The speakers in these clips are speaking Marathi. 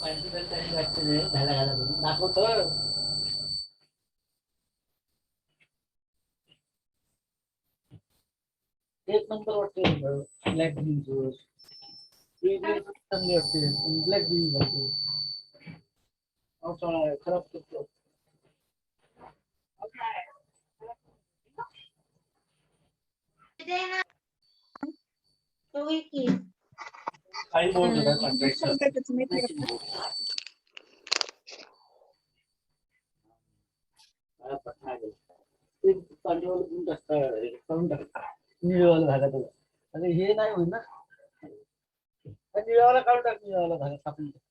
घाला घाला दाखवतो. एक नंबर वाटते ब्लॅक जीन्स चांगली वाटते ब्लॅक जीन्स घालतो. पावसाळा आहे, खराब करतो. काही बोर्ड पांढरवाला घेऊन करून टाकता निळवाला घाला त्याला. आणि हे नाही होईल ना, निळवाला काढून टाक, निळवाला घाला टाकून घेतला.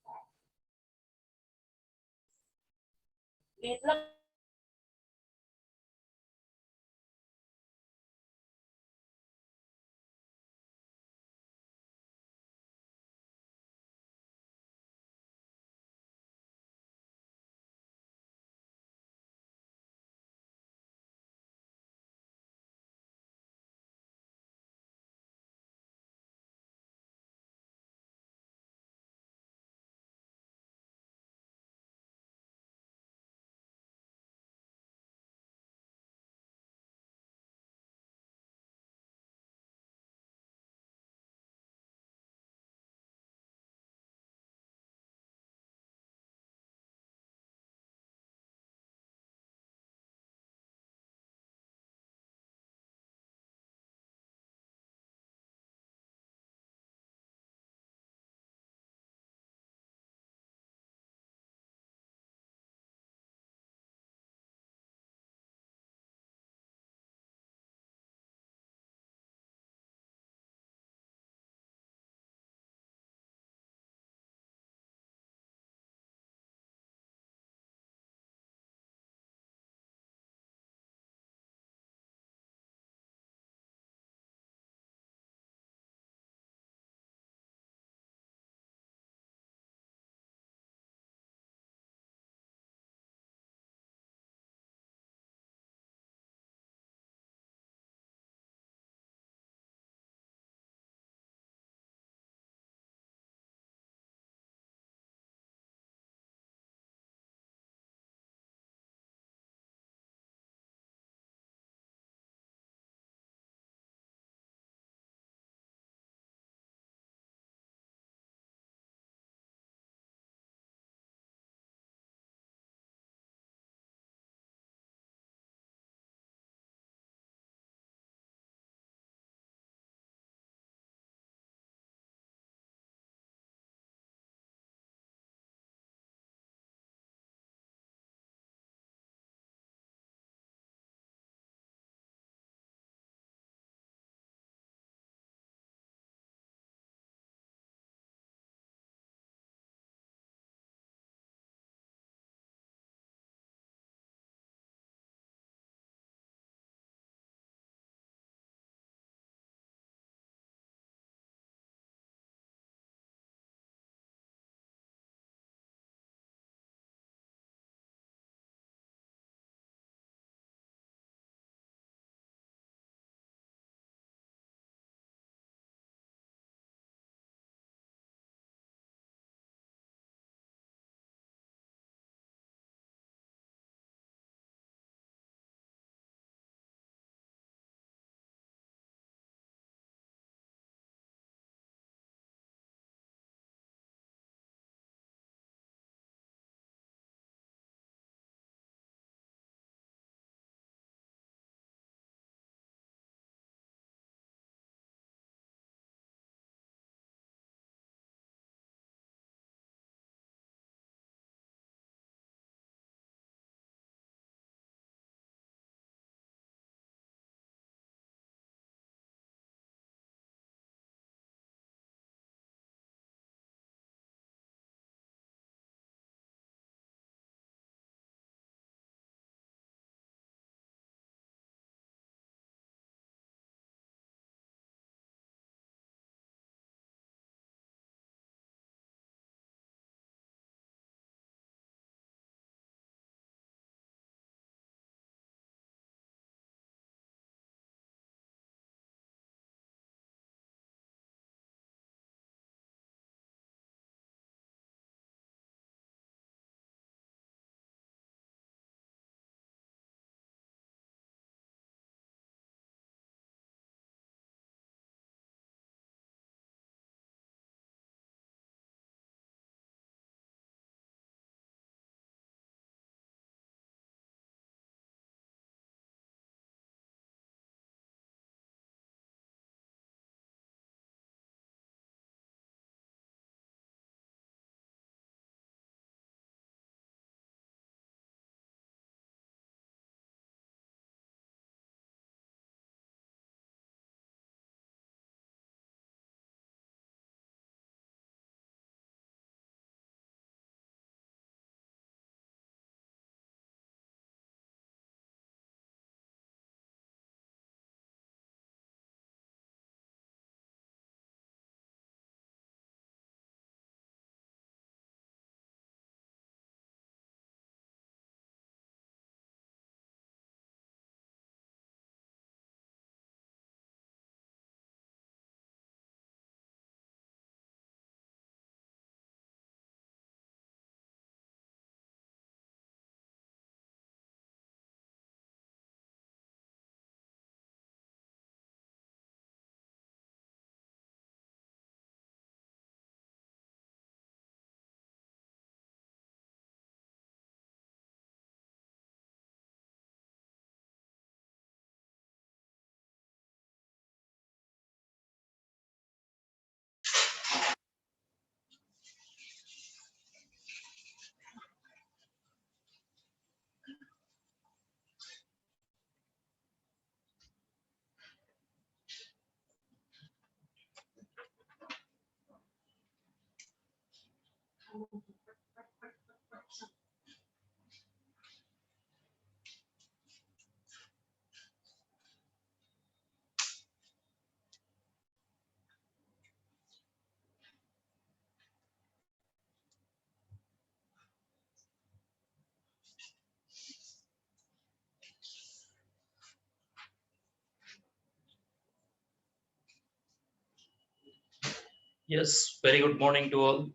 Yes, very good morning to all.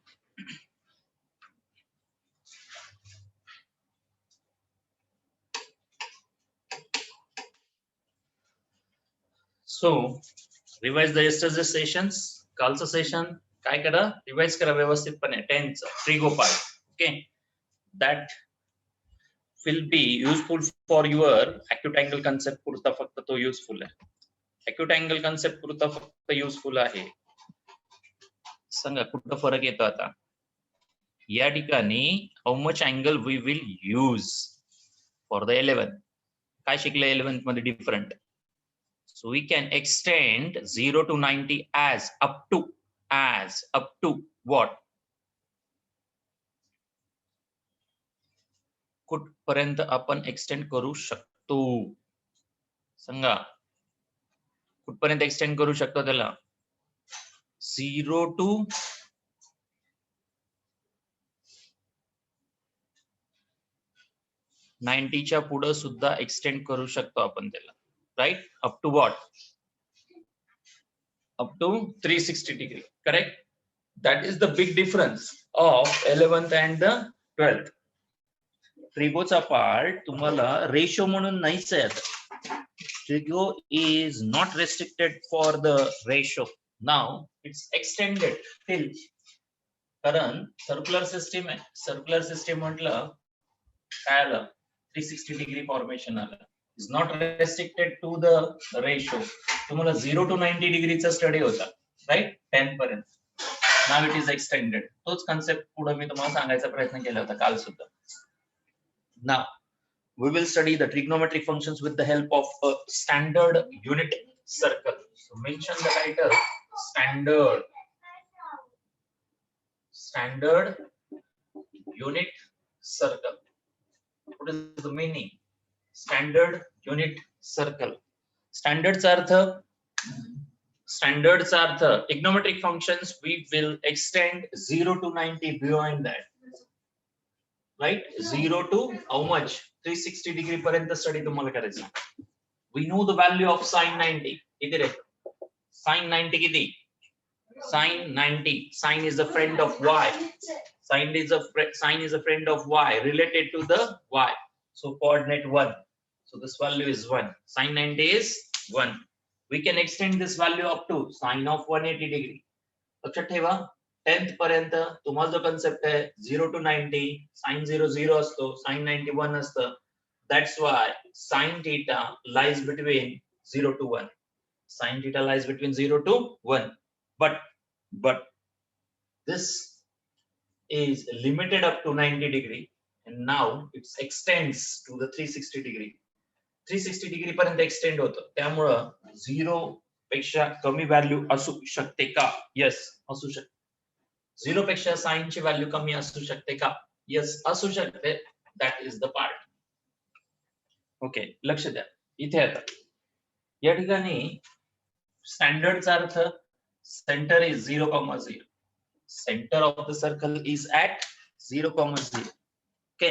So, revise the yesterday's sessions. कालचं सेशन काय करा, रिवाइज करा व्यवस्थितपणे. 10th Trigopal. Okay, that will be useful for your acute angle concept पुरता फक्त तो useful आहे. acute angle concept पुरता फक्त useful आहे. सांगा कुठं फरक येतो आता. या ठिकाणी how much angle we will use for the 11. काय शिकले 11th मध्ये different. So we can extend 0 to 90 as up to what? कुठपर्यंत आपण एक्सटेंड करू शकतो. सांगा कुठपर्यंत एक्सटेंड करू शकतो त्याला. 0 to 90 च्या पुढे सुद्धा एक्सटेंड करू शकतो आपण त्याला. Right, up to what? Up to 360 degree. Correct. That is the big difference of 11th and the 12th. ट्रिगोचा पार्ट तुम्हाला रेशो म्हणून नाहीच आहे आता. Trigo is not restricted for the ratio. Now it's extended till. कारण सर्क्युलर सिस्टीम आहे. सर्क्युलर सिस्टीम म्हटलं काय आलं, 360 डिग्री फॉर्मेशन आलं. Is not restricted to the ratio. तुम्हाला 0 to 90 डिग्रीचा स्टडी होता, राईट, 10 पर्यंत. Now it is extended. तोच कन्सेप्ट पुढे मी तुम्हाला सांगायचा प्रयत्न केला होता काल सुद्धा. Now we will study the trigonometric functions with the help of a standard unit circle. So mention the title standard unit circle. What is the meaning? Standard unit circle. Standard's अर्थ trigonometric functions we will extend 0 to 90 beyond that. Right, 0 to how much? 360 degree पर्यंत स्टडी तुम्हाला करायचं. We know the value of sin 90. किती रे? Sin 90 किती? Sin 90. Sin is a friend of y. Sin is a friend of y related to the y. So coordinate 1. So this value is 1. Sin 90 is 1. We can extend this value up to sin of 180 degree. लक्षात ठेवा. 10th पर्यंत तुम्हाला जो कन्सेप्ट आहे 0 to 90, sin 0 0 असतो, sin 90 1 असतं. That's why sin theta lies between 0 to 1. Sin theta lies between 0 to 1. But this is limited up to 90 degree and now it extends to the 360 degree. 360 degree पर्यंत एक्सटेंड होतं. त्यामुळं 0 पेक्षा कमी व्हॅल्यू असू शकते का? यस, असू शकते. 0 पेक्षा साइन ची व्हॅल्यू कमी असू शकते का? यस, असू शकते. That is the part. Okay, लक्ष द्या इथे. आता या ठिकाणी स्टँडर्डचा अर्थ centre is 0,0. Centre of the circle is at 0,0. Okay.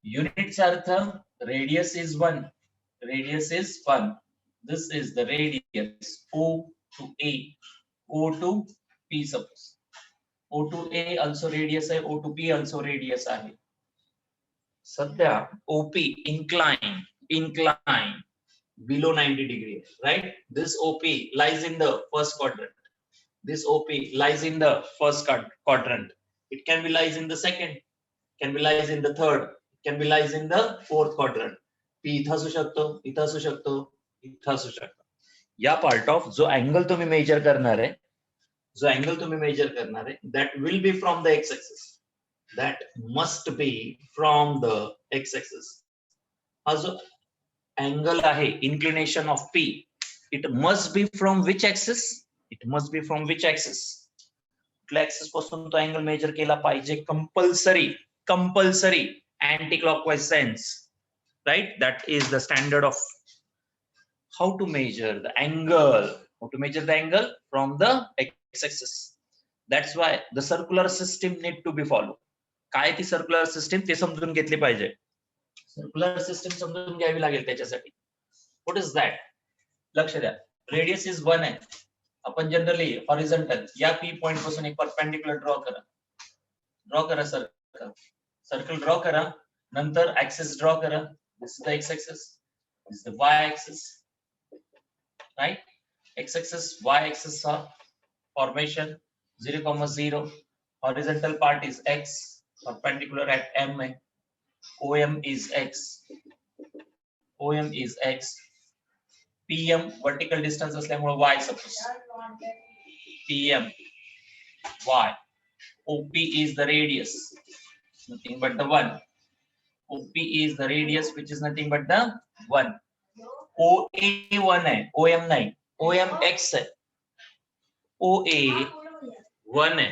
युनिटचा अर्थ radius is 1. Radius is 1. Is is द रेडियस O to A, O to P suppose. O to A also radius आहे, O to P also radius आहे. सध्या OP incline below 90 degree, right? This OP lies in the first quadrant. This OP lies in the first quadrant. It can be lies in the second, can be lies in the third, can be lies in the fourth quadrant. P इथं असू शकतो, इथं असू शकतो, इथं असू शकतो. या पार्ट ऑफ जो अँगल तुम्ही मेजर करणार आहे, that will be from the x-axis. That must be from the x-axis. हा जो angle आहे, inclination of P, it must be from which axis? कुठल्या axis पासून तो angle measure केला पाहिजे? Compulsory anti-clockwise sense. Right? That is the standard of how to measure the angle. From the x-axis. That's why the circular system need to be followed. काय ती सर्क्युलर सिस्टीम ते समजून घेतली पाहिजे. सर्क्युलर सिस्टीम समजून घ्यावी लागेल त्याच्यासाठी. What is that? लक्ष द्या. रेडियस इज 1 आहे. आपण जनरली हॉरिझॉन्टल या पी पॉइंट पासून एक परपेंडिक्युलर ड्रॉ करा सर्कल ड्रॉ करा, नंतर ऍक्सिस ड्रॉ करा. This is the X axis, this is the Y axis, right? X axis Y axis formation 0, 0. Horizontal part is x, perpendicular at M. OM is x. OM is x. PM vertical distance असल्यामुळे y suppose. PM y. OP is the radius, nothing but the 1. OP is the radius which is nothing but the 1. OA 1 है, OM नहीं. OM x है. OA 1 है.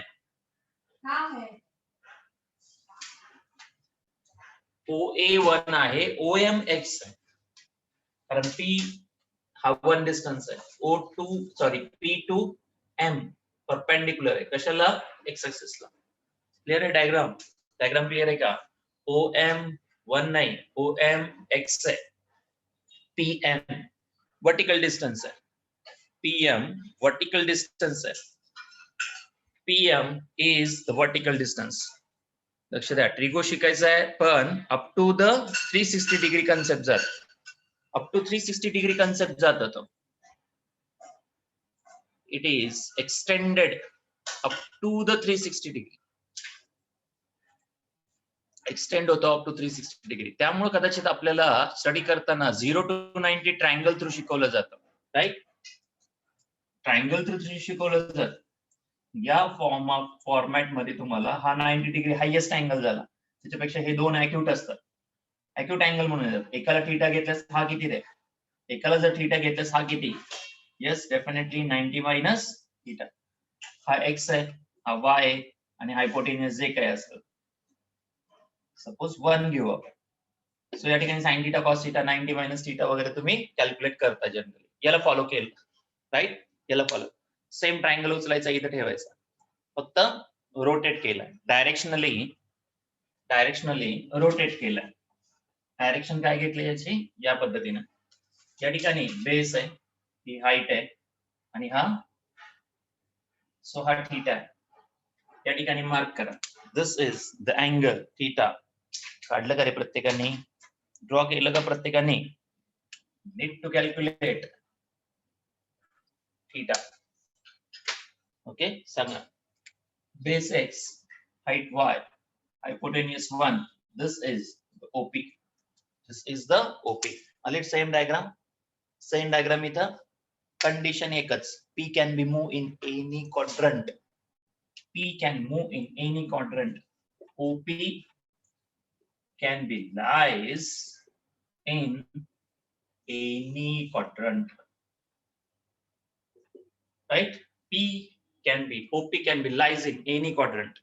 OA 1 आहे, OM x आहे. कारण P हा 1 डिस्टन्स आहे. P2 M परपेंडिक्युलर आहे. कशाला? x ऍक्सिसला. क्लियर आहे डायग्राम? डायग्राम क्लियर आहे का? OM 1 नाही, OM x आहे. PM वर्टिकल डिस्टन्स आहे. PM वर्टिकल डिस्टन्स आहे. PM is the vertical distance. लक्ष द्या, ट्रिगो शिकायचं आहे, पण up to the 360 degree concept जात. अप टू 360 डिग्री कन्सेप्ट जात होतो. It is extended up to the 360 degree. Extend होतो अप टू 360 डिग्री. त्यामुळे कदाचित आपल्याला स्टडी करताना 0 to 90 ट्रायंगल थ्रू शिकवलं जातं, राईट? ट्रायंगल थ्रू शिकवलं जातं. या फॉर्मॅट मध्ये तुम्हाला हा 90 डिग्री हायेस्ट अँगल झाला, त्याच्यापेक्षा हे दोन ऍक्यूट असतात. ऍक्यूट अँगल म्हणून येतात. एकाला थीटा घेतल्यास हा किती रे? एकाला जर थीटा घेतल्यास हा किती? Yes, definitely 90 minus theta. हा एक्स आहे, हा वाय आहे, आणि हायपोटेनियस जे काय असेल सपोज 1 घेऊ आपण. सो या ठिकाणी sine theta cos theta 90 minus theta वगैरे तुम्ही कॅल्क्युलेट करता जनरली. याला फॉलो केलं, राईट? याला फॉलो. सेम ट्रायंगल उचलायचा, इथं ठेवायचा, फक्त रोटेट केलाय. डायरेक्शनली रोटेट केलाय. डायरेक्शन काय घेतली याची? या पद्धतीने. या ठिकाणी बेस आहे, ही हाईट आहे, आणि हा थीटा आहे. या ठिकाणी मार्क करा. This is the angle theta. काढलं का रे प्रत्येकाने? ड्रॉ केलं का प्रत्येकाने? Need to calculate theta. Okay, सांगा. Base x, height y, hypotenuse 1. This is the OP. This is the OP. Let's same diagram. Same diagram इथं condition एकच. P can be moved in any quadrant. P can move in any quadrant. OP can be lies in any quadrant. Right? OP can be lies in any quadrant.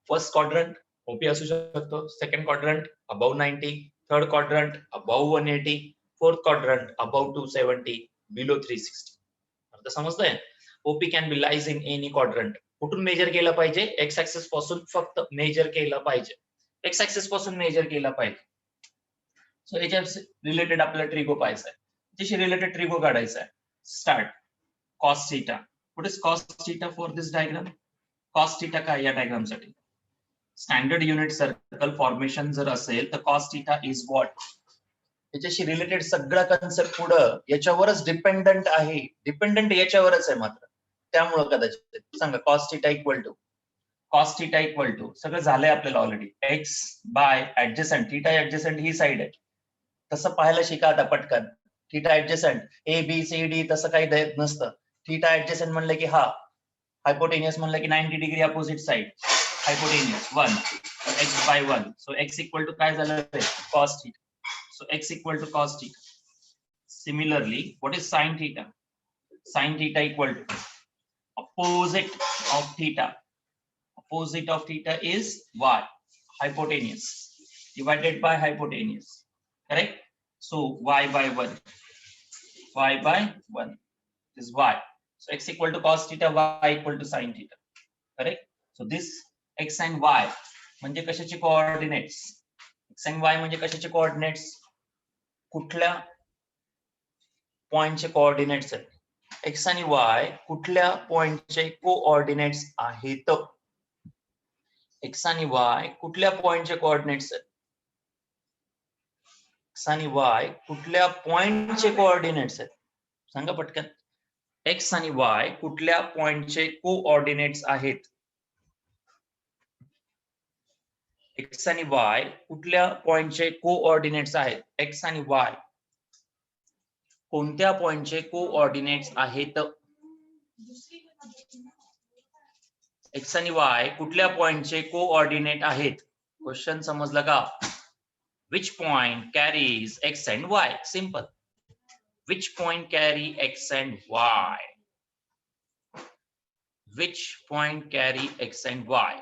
First quadrant OP असू शकतो, second quadrant above 90, third quadrant above 180, fourth quadrant above 270, below 360. अर्थ समजतंय? OP can be lies in any quadrant. कुठून मेजर केला पाहिजे? एक्स ऍक्सिस पासून फक्त मेजर केला पाहिजे. एक्स ऍक्सिस पासून मेजर केला पाहिजे. सो याच्या रिलेटेड आपल्याला ट्रिगो पाहायचा आहे. त्याच्याशी रिलेटेड ट्रिगो काढायचा आहे. Start. cos theta. What is cos theta for this diagram? Cos theta काय या डायग्राम साठी? स्टँडर्ड युनिट सर्कल फॉर्मेशन जर असेल तर cos theta is what? याच्याशी रिलेटेड सगळा कन्सेप्ट पुढं याच्यावरच डिपेंडंट आहे. डिपेंडंट याच्यावरच आहे मात्र. त्यामुळं कदाचित सांगा cos theta इक्वल टू सगळं झालंय आपल्याला already. x by adjacent. Theta adjacent ही साइड आहे. तसं पाहायला शिका आता पटकन. Theta adjacent A B C D तसं काही नसतं. थीटा ऍडजसंट म्हणलं की हा, हायपोटेनियस म्हणलं की 90 degree opposite side. Hypotenuse 1, x by 1. So x equal to काय झालं? cos theta. So x equal to cos theta. Similarly, what is sin theta? Sin theta equal to opposite of theta. Opposite of theta is y, hypotenuse, divided by hypotenuse. Correct? So y by 1. Y by 1 is y. So x equal to cos theta, y equal to sin theta. Correct? So this x and y म्हणजे कशाचे कोऑर्डिनेट्स? x and y म्हणजे कशाचे कोऑर्डिनेट्स? कुठल्या पॉइंटचे कोऑर्डिनेट्स आहेत? एक्स आणि वाय कुठल्या पॉइंटचे कोऑर्डिनेट्स आहेत? एक्स आणि वाय कुठल्या पॉइंटचे कोऑर्डिनेट्स आहेत? एक्स आणि वाय कुठल्या पॉइंटचे कोऑर्डिनेट्स आहेत? सांगा पटकन. एक्स आणि वाय कुठल्या पॉइंटचे कोऑर्डिनेट्स आहेत? एक्स आणि वाय कुठल्या पॉइंटचे कोऑर्डिनेट्स आहेत? एक्स आणि वाय कोणत्या पॉइंटचे कोऑर्डिनेट्स आहेत? एक्स आणि वाय कुठल्या पॉइंटचे कोऑर्डिनेट आहेत? क्वेश्चन समजलं का? Which point carries x and y? Simple. Which point carry x and y? Which point carry x and y?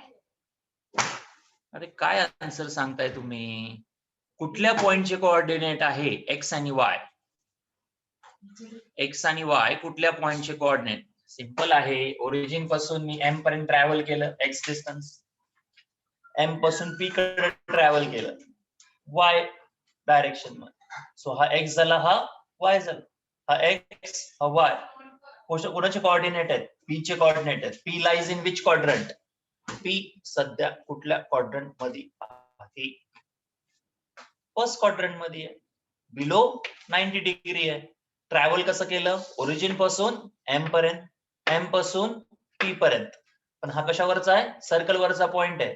अरे काय आन्सर सांगताय तुम्ही? कुठल्या पॉइंटचे कोऑर्डिनेट आहे x आणि y? x आणि y कुठल्या पॉइंटचे कोऑर्डिनेट? सिंपल आहे. ओरिजिन पासून मी m पर्यंत ट्रॅव्हल केलं, x डिस्टन्स. m पासून p कडे ट्रॅव्हल केलं, y डायरेक्शन मध्ये. सो हा x झाला, हा y झाला. हा x, हा y. कोणाचे कोऑर्डिनेट आहेत? p चे कोऑर्डिनेट आहेत. p lies in which quadrant? p सध्या कुठल्या क्वाड्रंट मध्ये आहे? फर्स्ट क्वाड्रंट मध्ये आहे. बिलो 90 डिग्री आहे. ट्रॅव्हल कसं केलं? ओरिजिन पासून m पर्यंत, m पासून p पर्यंत. पण हा कशावरचा आहे? सर्कल वरचा पॉइंट आहे.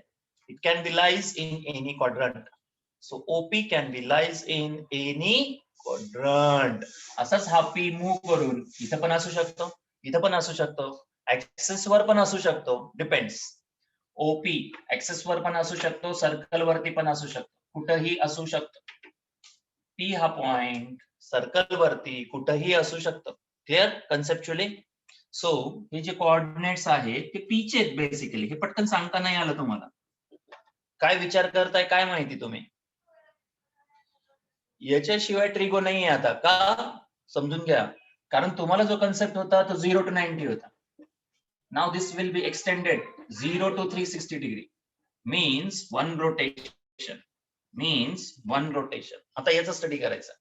It can be lies in any quadrant. So OP can be lies in any quadrant. असाच हा P मूव्ह करून इथं पण असू शकतो, इथं पण असू शकतो, ऍक्सेस वर पण असू शकतो. डिपेंड्स. OP ऍक्सेस वर पण असू शकतो, सर्कल वरती पण असू शकतो, कुठंही असू शकतो. P हा पॉइंट सर्कल वरती कुठंही असू शकतो. Clear conceptually? सो हे जे कोऑर्डिनेट्स आहेत ते P चे आहेत बेसिकली. हे पटकन सांगता नाही आलं तुम्हाला. काय विचार करताय काय माहिती तुम्ही? याच्याशिवाय ट्रिगो नाही आहे आता. का? समजून घ्या. कारण तुम्हाला जो कन्सेप्ट होता तो 0 to 90 होता. Now this will be extended 0 to 360 degree. Means one rotation. Means one rotation. आता याचा स्टडी करायचा.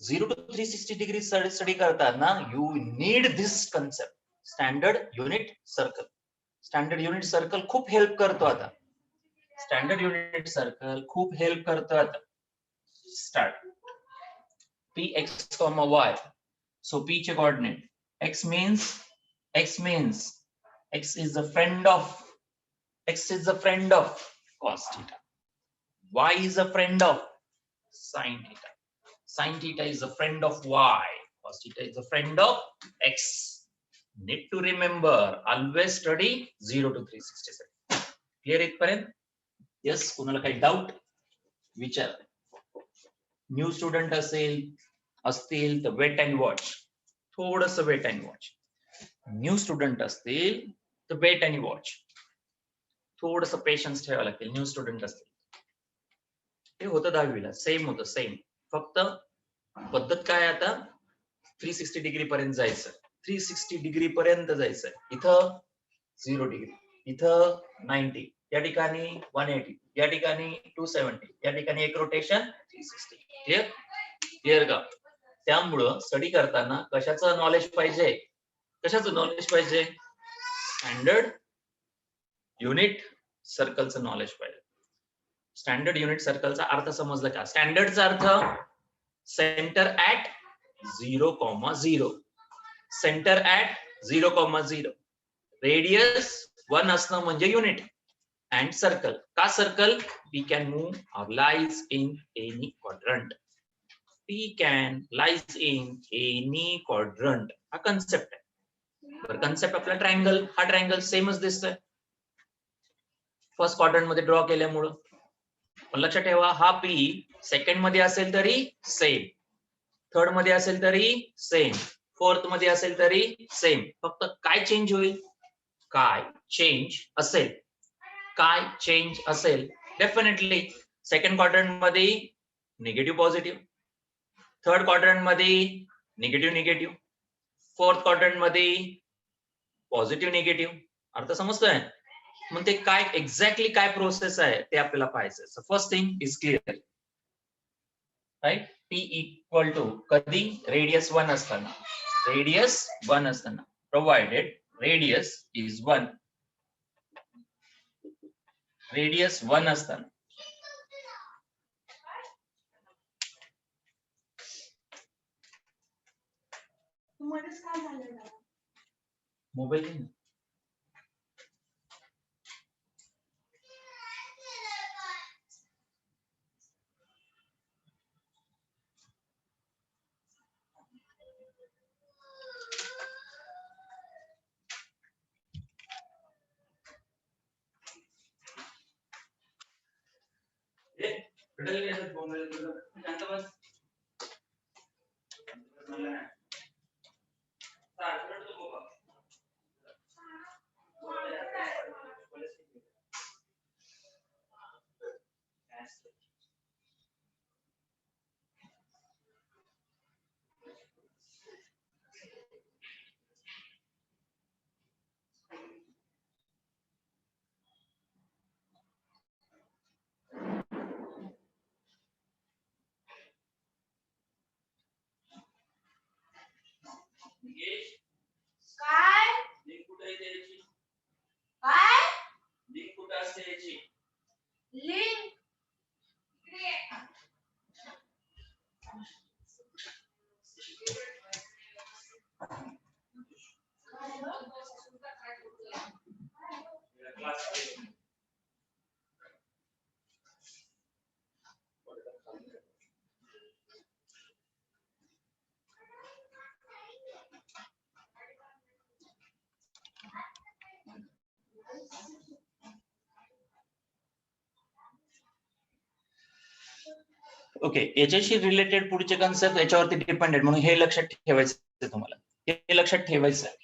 0 to 360 डिग्री स्टडी करताना you need this concept. Standard unit circle. Standard unit circle खूप हेल्प करतो आता. स्टँडर्ड युनिट सर्कल खूप हेल्प करतो आता. Start. Px, y. So P चे coordinate. X means X is the friend of cos theta. Y is a friend of sin theta. Sin theta is a friend of Y. Cos theta is a friend of X. Need to remember. Always study 0 to 367. Clear इथपर्यंत? Yes. कोणाला काही डाऊट? विचार. न्यू स्टुडंट असतील तर वेट अँड वॉच. थोडस wait and watch. New student असतील तर वेट अँड वॉच. थोडस पेशन्स ठेवावं लागतील. न्यू स्टुडंट असतील ते होतं 10वीला. सेम होतं सेम. फक्त पद्धत काय आता 360 डिग्री पर्यंत जायचं. 360 डिग्री पर्यंत जायचं. इथं 0 डिग्री, इथं 90, या ठिकाणी 180, या ठिकाणी 270, या ठिकाणी एक रोटेशन 360. क्लिअर? क्लिअर का? त्यामुळं स्टडी करताना कशाचं नॉलेज पाहिजे? कशाचं नॉलेज पाहिजे? स्टँडर्ड युनिट सर्कलचं नॉलेज पाहिजे. स्टँडर्ड युनिट सर्कलचा अर्थ समजला का? स्टँडर्डचा अर्थ centre at 0,0. Centre at 0,0. Radius 1 असणं म्हणजे युनिट. And circle. का circle? We can move or lies in any quadrant. P can lies in any quadrant. हा कन्सेप्ट आहे. तर कन्सेप्ट आपला ट्रायंगल. हा ट्रायंगल सेमच दिसतोय फर्स्ट क्वाड्रंट मध्ये ड्रॉ केल्यामुळं. पण लक्षात ठेवा हा P सेकंड मध्ये असेल तरी सेम, थर्ड मध्ये असेल तरी सेम, फोर्थ मध्ये असेल तरी सेम. फक्त काय चेंज होईल? काय चेंज असेल? काय चेंज असेल? डेफिनेटली सेकंड क्वाड्रंट मध्ये निगेटिव्ह पॉझिटिव्ह, थर्ड क्वाड्रंट मध्ये निगेटिव्ह निगेटिव्ह, फोर्थ क्वाड्रंट मध्ये पॉझिटिव्ह निगेटिव्ह. अर्थ समजतोय? मग ते काय एक्झॅक्टली काय प्रोसेस आहे ते आपल्याला पाहायचं. So first thing is clear, right? P equal to कधी? रेडियस 1 असताना. रेडियस 1 असताना, प्रोव्हाइडेड रेडियस इज 1, रेडियस 1 असताना मोबाईल काय लिंक कुठे आहे त्याची? काय लिंक कुठे असते याची? लिंक ओके, याच्याशी रिलेटेड पुढचे कन्सेप्ट याच्यावरती डिपेंडेंट, म्हणून हे लक्षात ठेवायचं आहे तुम्हाला, हे लक्षात ठेवायचं आहे.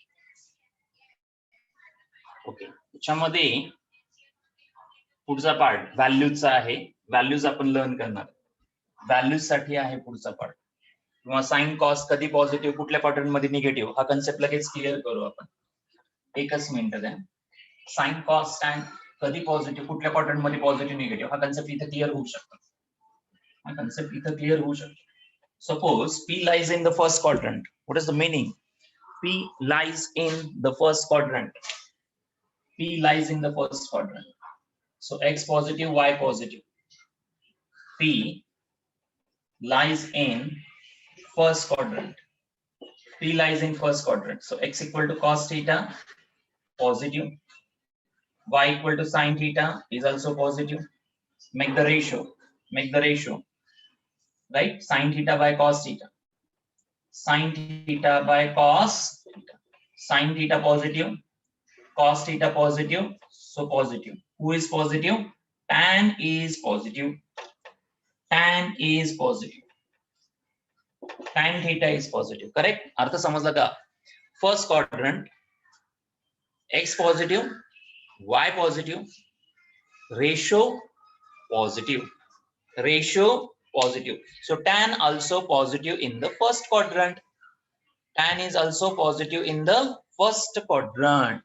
ओके, त्याच्यामध्ये पुढचा पार्ट व्हॅल्यूजचा आहे. व्हॅल्यूज आपण लर्न करणार, व्हॅल्यूज साठी आहे पुढचा पार्ट. किंवा साइन कॉस कधी पॉझिटिव्ह, कुठल्या क्वाड्रंट मध्ये निगेटिव्ह, हा कन्सेप्ट लगेच क्लिअर करू आपण. एकच मिनिट द्या. साइन कॉस टॅन कधी पॉझिटिव्ह, कुठल्या क्वाड्रंट मध्ये पॉझिटिव्ह निगेटिव्ह, हा कन्सेप्ट इथे क्लिअर होऊ शकतो. हा कन्सेप्ट इथे क्लिअर होऊ शकतो. Suppose P lies in the first quadrant. What is the meaning? P lies in the first quadrant. P lies in the first quadrant. So X positive, Y positive. P lies in first quadrant. P lies in first quadrant. So X equal to cos theta, positive. Y equal to sin theta is also positive. Make the ratio. Make the ratio. Right? Sin theta by cos theta. Sin theta by cos theta. Sin theta positive, cos theta positive, so positive. Who is positive? Tan is positive. Tan is positive. Tan theta is positive. Correct? अर्थ समजला का? First quadrant, X positive, Y positive, ratio positive. Ratio positive. So tan also positive in the first quadrant. Tan is also positive in the first quadrant.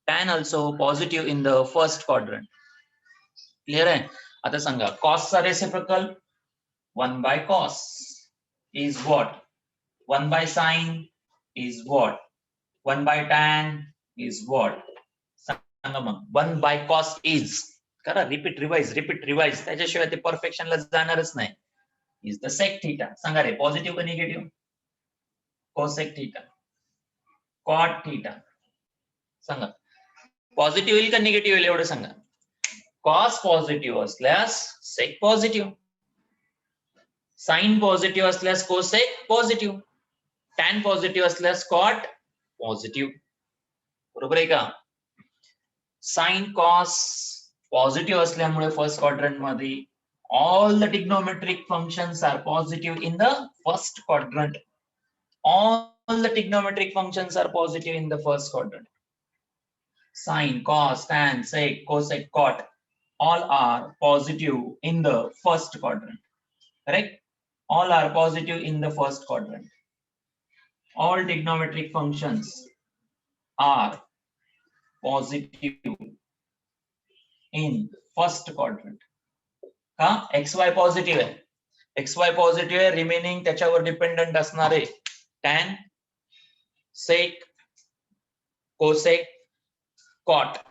Tan also positive in the first quadrant. Clear आहे? आता सांगा, cos चा reciprocal 1 by cos is what? 1 by sin is what? 1 by tan is what? सांगा मग. 1 by cos is, करा, रिपीट रिवाइज, त्याच्याशिवाय ते परफेक्शनला जाणारच नाही. Is the sec theta. सांगा रे, पॉझिटिव्ह का negative? cosec theta. cot theta. सांगा, पॉझिटिव्ह येईल का निगेटिव्ह येईल एवढं सांगा. cos पॉझिटिव्ह असल्यास sec पॉझिटिव्ह, sin पॉझिटिव्ह असल्यास cosec पॉझिटिव्ह, tan पॉझिटिव्ह असल्यास cot पॉझिटिव्ह. बरोबर आहे का? sin cos पॉझिटिव्ह असल्यामुळे फर्स्ट क्वाड्रंट मध्ये all the trigonometric functions are positive in the first quadrant. All the trigonometric functions are positive in the first quadrant. Sin, cos, tan, sec, cosec, cot, all are positive in the first quadrant. Correct? All are positive in the first quadrant. All trigonometric functions are positive in first quadrant. का? XY पॉझिटिव्ह आहे, XY पॉझिटिव्ह आहे, रिमेनिंग त्याच्यावर डिपेंडंट असणारे tan, sec, cosec, cot.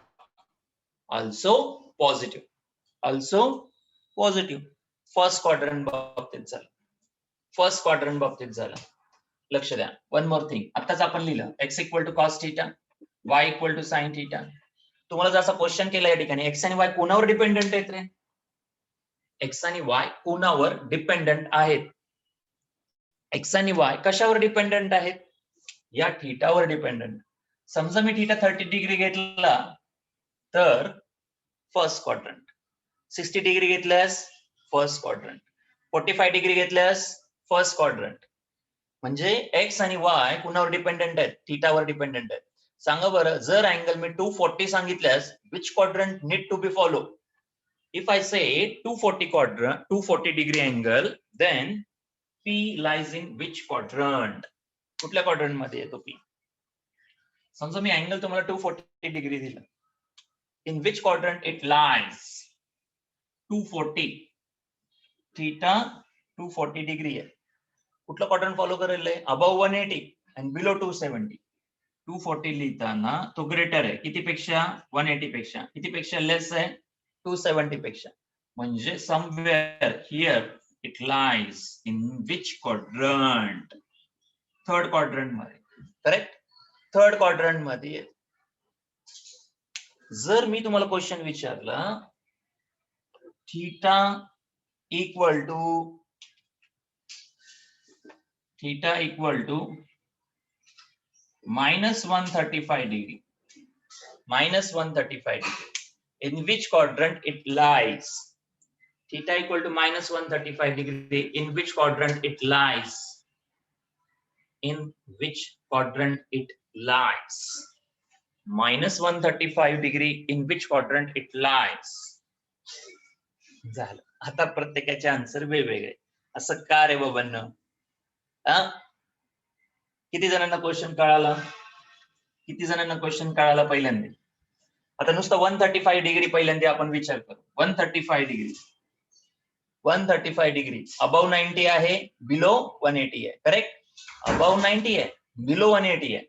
Also positive. Also positive. First quadrant बाबतीत झालं. फर्स्ट क्वाड्रंट बाबतीत झालं. लक्ष द्या. One more thing. आताच आपण लिहिलं x equal to cos theta, y equal to sine theta. तुम्हाला जर असा क्वेश्चन केला या ठिकाणी x आणि y कोणावर डिपेंडंट आहेत रे? x आणि y कोणावर डिपेंडंट आहेत? x आणि y कशावर डिपेंडंट आहेत? या थीटावर डिपेंडंट. समजा मी थीटा 30 डिग्री घेतला तर फर्स्ट क्वाड्रंट, 60 डिग्री घेतल्यास फर्स्ट क्वाड्रंट, 45 डिग्री घेतल्यास फर्स्ट क्वाड्रंट. म्हणजे x आणि y कुणावर डिपेंडंट आहेत? थीटावर डिपेंडंट आहेत. सांगा बरं, जर अँगल मी 240 सांगितल्यास which quadrant need to be follow? If I say 240 quadrant, 240 degree angle, then P lies in which quadrant? कुठल्या क्वाड्रंट मध्ये येतो P? समजा मी अँगल तुम्हाला 240 डिग्री दिला. In which quadrant it lies? 240 theta 240 degree आहे. कुठलं क्वाड्रंट फॉलो करेल? Above 180 and below 270. 240 लिहिताना तो ग्रेटर आहे कितीपेक्षा? 180 पेक्षा. कितीपेक्षा लेस आहे? 270 पेक्षा. म्हणजे somewhere here it lies in which quadrant? Third quadrant मध्ये. करेक्ट? थर्ड क्वाड्रंट मध्ये. जर मी तुम्हाला क्वेश्चन विचारला theta equal to -135 degree, -135 degree. In which quadrant it lies? Theta equal to -135 degree. In which quadrant it lies? In which quadrant it lies? -135 degree. In which quadrant it lies? झालं. आता प्रत्येकाचे आन्सर वेगवेगळे. असं का रे बाबांनो? किती जणांना क्वेश्चन कळाला? किती जणांना क्वेश्चन कळाला पहिल्यांदा? आता नुसतं 135 डिग्री पहिल्यांदा आपण विचार करू. 135 डिग्री, 135 डिग्री अबव 90 आहे, बिलो 180 आहे. करेक्ट? अबव 90 आहे, बिलो 180 आहे.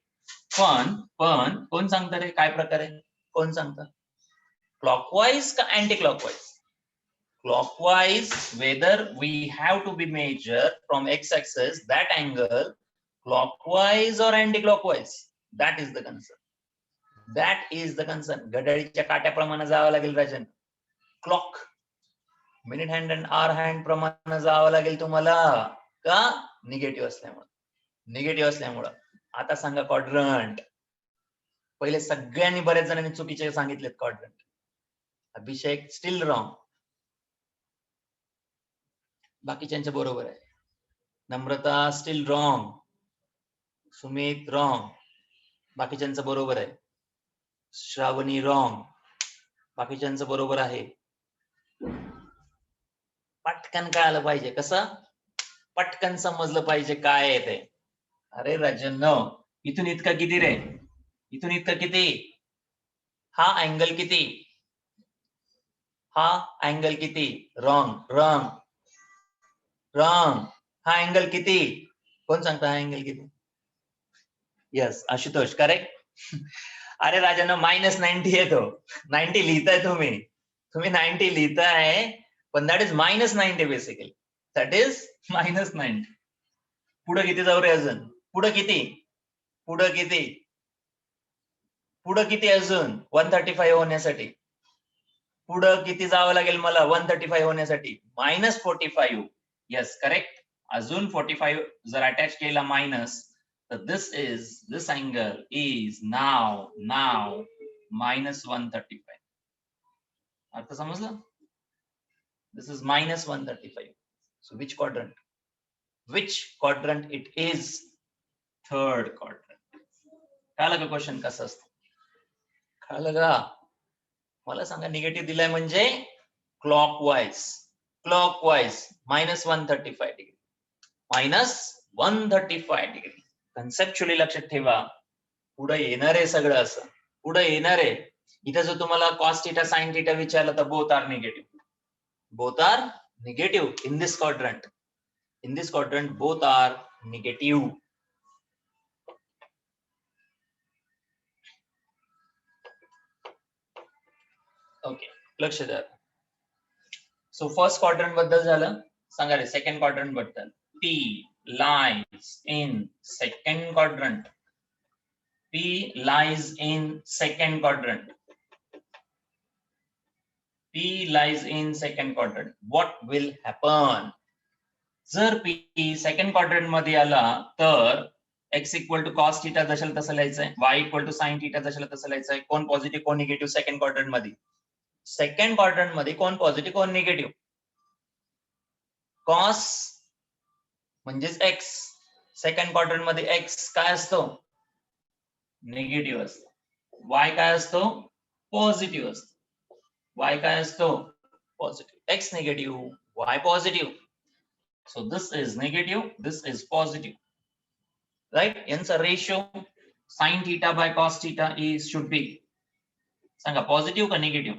पण कोण सांगतं रे काय प्रकार आहे? कोण सांगतं? क्लॉकवाइज का anti clockwise? Clockwise, whether we have to be measured from x-axis that angle clockwise or anti-clockwise, that is the concern. That is the concern. घड्याळीच्या काट्याप्रमाणे जावं लागेल Rajan. Clock, minute hand and hour hand प्रमाणे जावं लागेल तुम्हाला. का? निगेटिव्ह असल्यामुळे. निगेटिव्ह असल्यामुळं. आता सांगा क्वाड्रंट. पहिले सगळ्यांनी बऱ्याच जणांनी चुकीचे सांगितलेत क्वाड्रंट. अभिषेक स्टील रॉंग. बाकीच्यांच्या बरोबर आहे. नम्रता स्टील रॉंग. सुमित रॉंग. बाकीच्यांचं बरोबर आहे. श्रावणी रॉंग. बाकीच्यांचं बरोबर आहे. पटकन कळालं पाहिजे. कसं? पटकन समजलं पाहिजे काय आहे ते. अरे राजन, इथून इतका किती रे? इथून इतका किती? हा अँगल किती? हा अँगल किती? Wrong wrong wrong. हा अँगल किती? कोण सांगता हा अँगल किती? Yes Ashutosh correct. अरे राजांना -90 येतो. 90 लिहिताय तुम्ही 90 लिहिताय, पण that is -90 basically. That is -90. पुढे किती जाऊ रे अजून? पुढे किती? पुढे किती? पुढे किती अजून 135 होण्यासाठी? पुढे किती जावं लागेल मला 135 होण्यासाठी? -45. Yes correct. अजून 45 जर अटॅच केला मायनस, तर this angle is now -135. अर्थ समजलं? This is -135. So which quadrant? Which quadrant it is? Third quadrant. कळलं का क्वेश्चन कसं असतं? कळलं का? मला सांगा निगेटिव्ह दिलाय म्हणजे clockwise. Clockwise -135 degree. -135 degree. Conceptually लक्षात ठेवा. पुढे येणार आहे सगळं असं. पुढे येणार आहे. इथं जर तुम्हाला कॉस थिटा साइन थिटा विचारलं तर both are negative. Both are negative in this quadrant. In this quadrant both are negative. Okay, लक्ष द्या. सो फर्स्ट क्वाड्रंट बद्दल झालं. सांगा रे सेकंड क्वाड्रंट बद्दल. P lies in second quadrant. P lies in second quadrant. P lies in second quadrant. What will happen? जर P सेकंड क्वाड्रंट मध्ये आला तर x equal to cos theta जशाला तसं लिहायचंय, y equal to sine theta जशाला तसं लिहायचंय. कोण पॉझिटिव्ह कोण निगेटिव्ह सेकंड क्वाड्रंट मध्ये? सेकंड क्वाड्रंट मध्ये कोण पॉझिटिव्ह कोण निगेटिव्ह? कॉस म्हणजेच x. सेकंड क्वाड्रंट मध्ये x काय असतो? निगेटिव्ह असतो. y काय असतो? पॉझिटिव्ह असतो. y काय असतो? Positive. x negative, y positive. So this is negative, this is positive, right? Hence a ratio sin theta by cos theta is should be, सांगा positive का negative?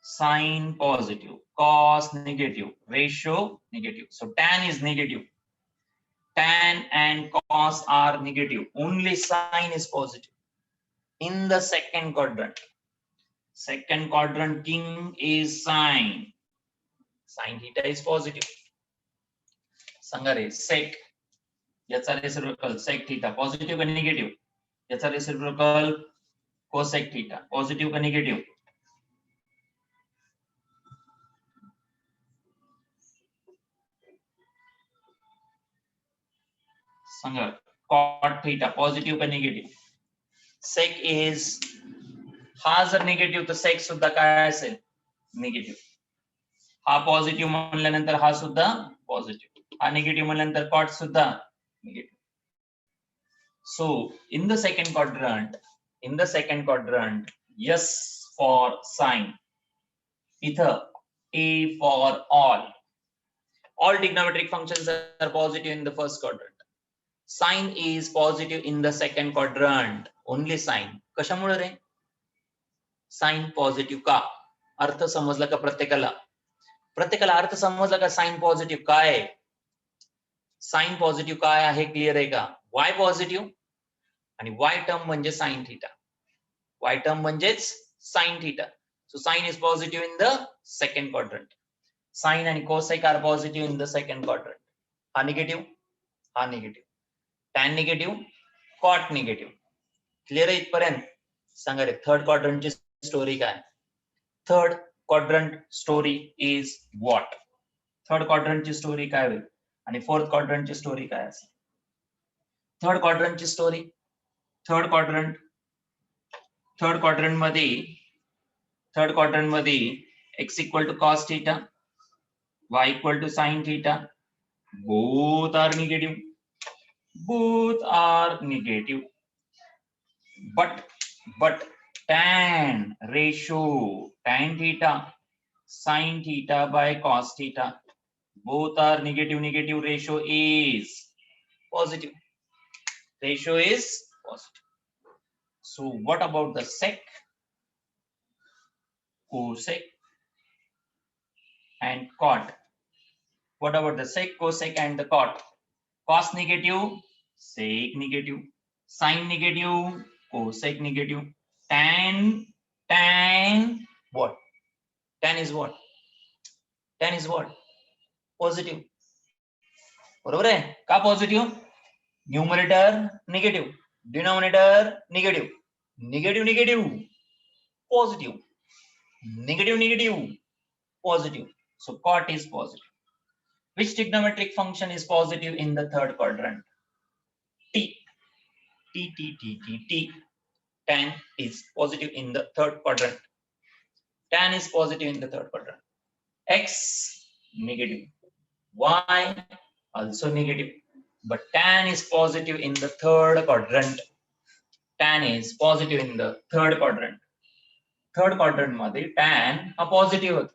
Sin positive, cos negative, ratio negative. So tan is negative. Tan and cos are negative. Only sin is positive. In the second quadrant. Second quadrant king is sin. Sin theta is positive. सांगा रे sec याचा रेसिप्रोकल sec थीटा पॉझिटिव्ह का निगेटिव्ह? याचा रेसिप्रोकल cosec थीटा पॉझिटिव्ह का निगेटिव्ह? सांगा cot थीटा पॉझिटिव्ह का निगेटिव्ह? sec is, हा जर निगेटिव्ह तर sec सुद्धा काय असेल? निगेटिव्ह. हा पॉझिटिव्ह म्हणल्यानंतर हा सुद्धा पॉझिटिव्ह, हा निगेटिव्ह म्हणल्यानंतर cot सुद्धा negative. So in the second quadrant, yes for sin, इथं A for all trigonometric functions are positive in the first quadrant. Sin is positive in the second quadrant. Only sin. कशामुळे रे? Sin positive का? अर्थ समजला का प्रत्येकाला? प्रत्येकाला अर्थ समजला का साइन पॉझिटिव्ह काय आहे? साइन पॉझिटिव्ह काय आहे क्लिअर आहे का? y पॉझिटिव्ह आणि y टर्म म्हणजे साइन थीटा. y टर्म म्हणजेच sine theta. So sine is positive in the second quadrant. Sine आणि cosec are positive in the second quadrant. हा निगेटिव्ह, हा negative. Tan negative, cot negative. Clear आहे इथपर्यंत? सांगा रे थर्ड क्वाड्रंटची स्टोरी काय? Third quadrant story is what? Third क्वाड्रंटची स्टोरी काय होईल आणि फोर्थ क्वाड्रंटची स्टोरी काय असेल? थर्ड क्वाड्रंटची स्टोरी, थर्ड क्वाड्रंट मध्ये x equal to cos theta, y equal to sin theta, both are negative, but tan ratio, tan theta, sin theta by cos theta, both are negative, ratio is positive. Ratio is positive. So what about the sec, cosec and cot? What about the sec, cosec and the cot? Cos negative, sec negative, sin negative, cosec negative, tan what? Tan is what? Tan is what? Positive. बरोबर आहे का? Positive. Numerator negative, denominator negative, negative positive, negative positive. So cot is positive. Which trigonometric function is positive in the third quadrant? T. Tan is positive in the third quadrant. Tan is positive in the third quadrant. X negative, Y also negative, but tan is positive in the third quadrant. Tan is positive in the third quadrant. Third quadrant मध्ये tan हा पॉझिटिव्ह होतो.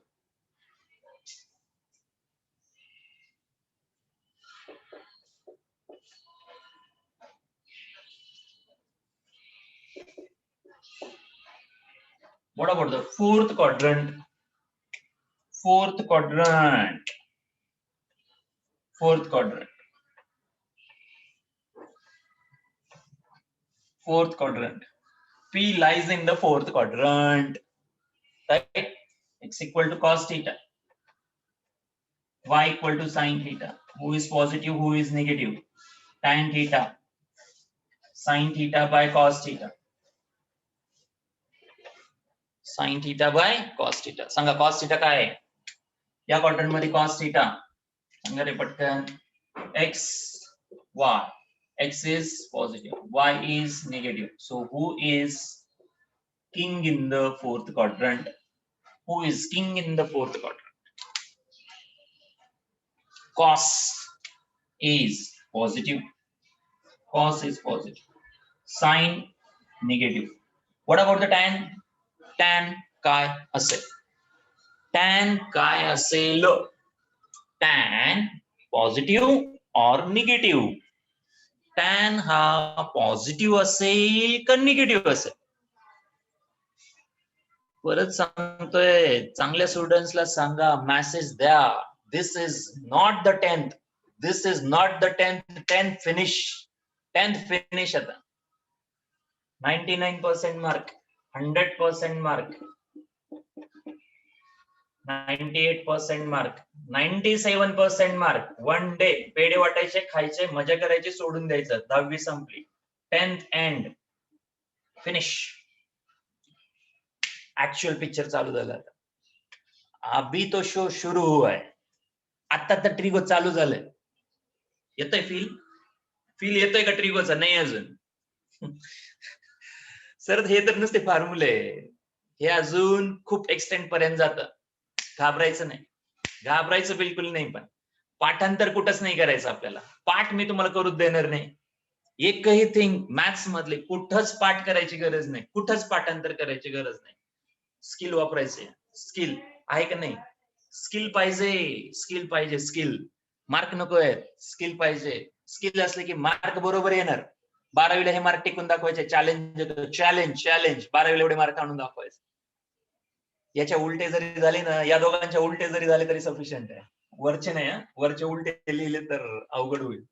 What about the fourth quadrant? Fourth quadrant. P lies in the fourth quadrant. Right? X equal to cos theta. Y equal to sin theta. Who is positive? Who is negative? Tan theta. Sin theta by cos theta. Sin theta by cos theta. सांगा cos theta काय आहे? या क्वाड्रंट मध्ये cos theta. सांगा रे पटकन. X, Y. X is positive. Y is negative. So who is king in the fourth quadrant? Who is king in the fourth quadrant? Cos is positive. Cos is positive. Sin negative. What about the tan? Tan काय असेल? Tan काय असेल? Tan positive or negative? Tan हा पॉझिटिव्ह असेल का निगेटिव्ह असेल? परत सांगतोय, चांगल्या स्टुडंट्सला सांगा, मेसेज द्या. This is not the 10th. This is not the 10th. 10th finish. 10th finish आता. 99% mark, 100% mark, 98% mark, 97% mark. One day पेढे वाटायचे, खायचे, मजा करायची, सोडून द्यायचं. 10वी संपली. 10th end finish. Actual picture चालू झाला. अभी तो शो शुरू हुआ है. आता तर ट्रिगो चालू झालंय. येतोय फील? फील येतोय का ट्रिगोचा? नाही अजून. सर हे तर नुसते फॉर्म्युले. हे अजून खूप एक्सटेंड पर्यंत जातं. घाबरायचं नाही. घाबरायचं बिलकुल नाही. पण पाठांतर कुठंच नाही करायचं आपल्याला. पाठ मी तुम्हाला करूच देणार नाही. एकही थिंग मॅथ्स मधले कुठंच पाठ करायची गरज नाही. कुठंच पाठांतर करायची गरज नाही. स्किल वापरायचे. स्किल आहे का नाही? स्किल पाहिजे. स्किल पाहिजे. स्किल. मार्क नकोय. स्किल पाहिजे. स्किल असले की मार्क बरोबर येणार. 12वीला हे मार्क टिकून दाखवायचे. Challenge challenge challenge. 12वीला एवढे मार्क आणून दाखवायचे. याच्या उलटे जरी झाले ना, या दोघांच्या उलटे जरी झाले तरी सफिशियंट आहे. वरचे नाही, वरचे उलटे लिहिले तर अवघड होईल.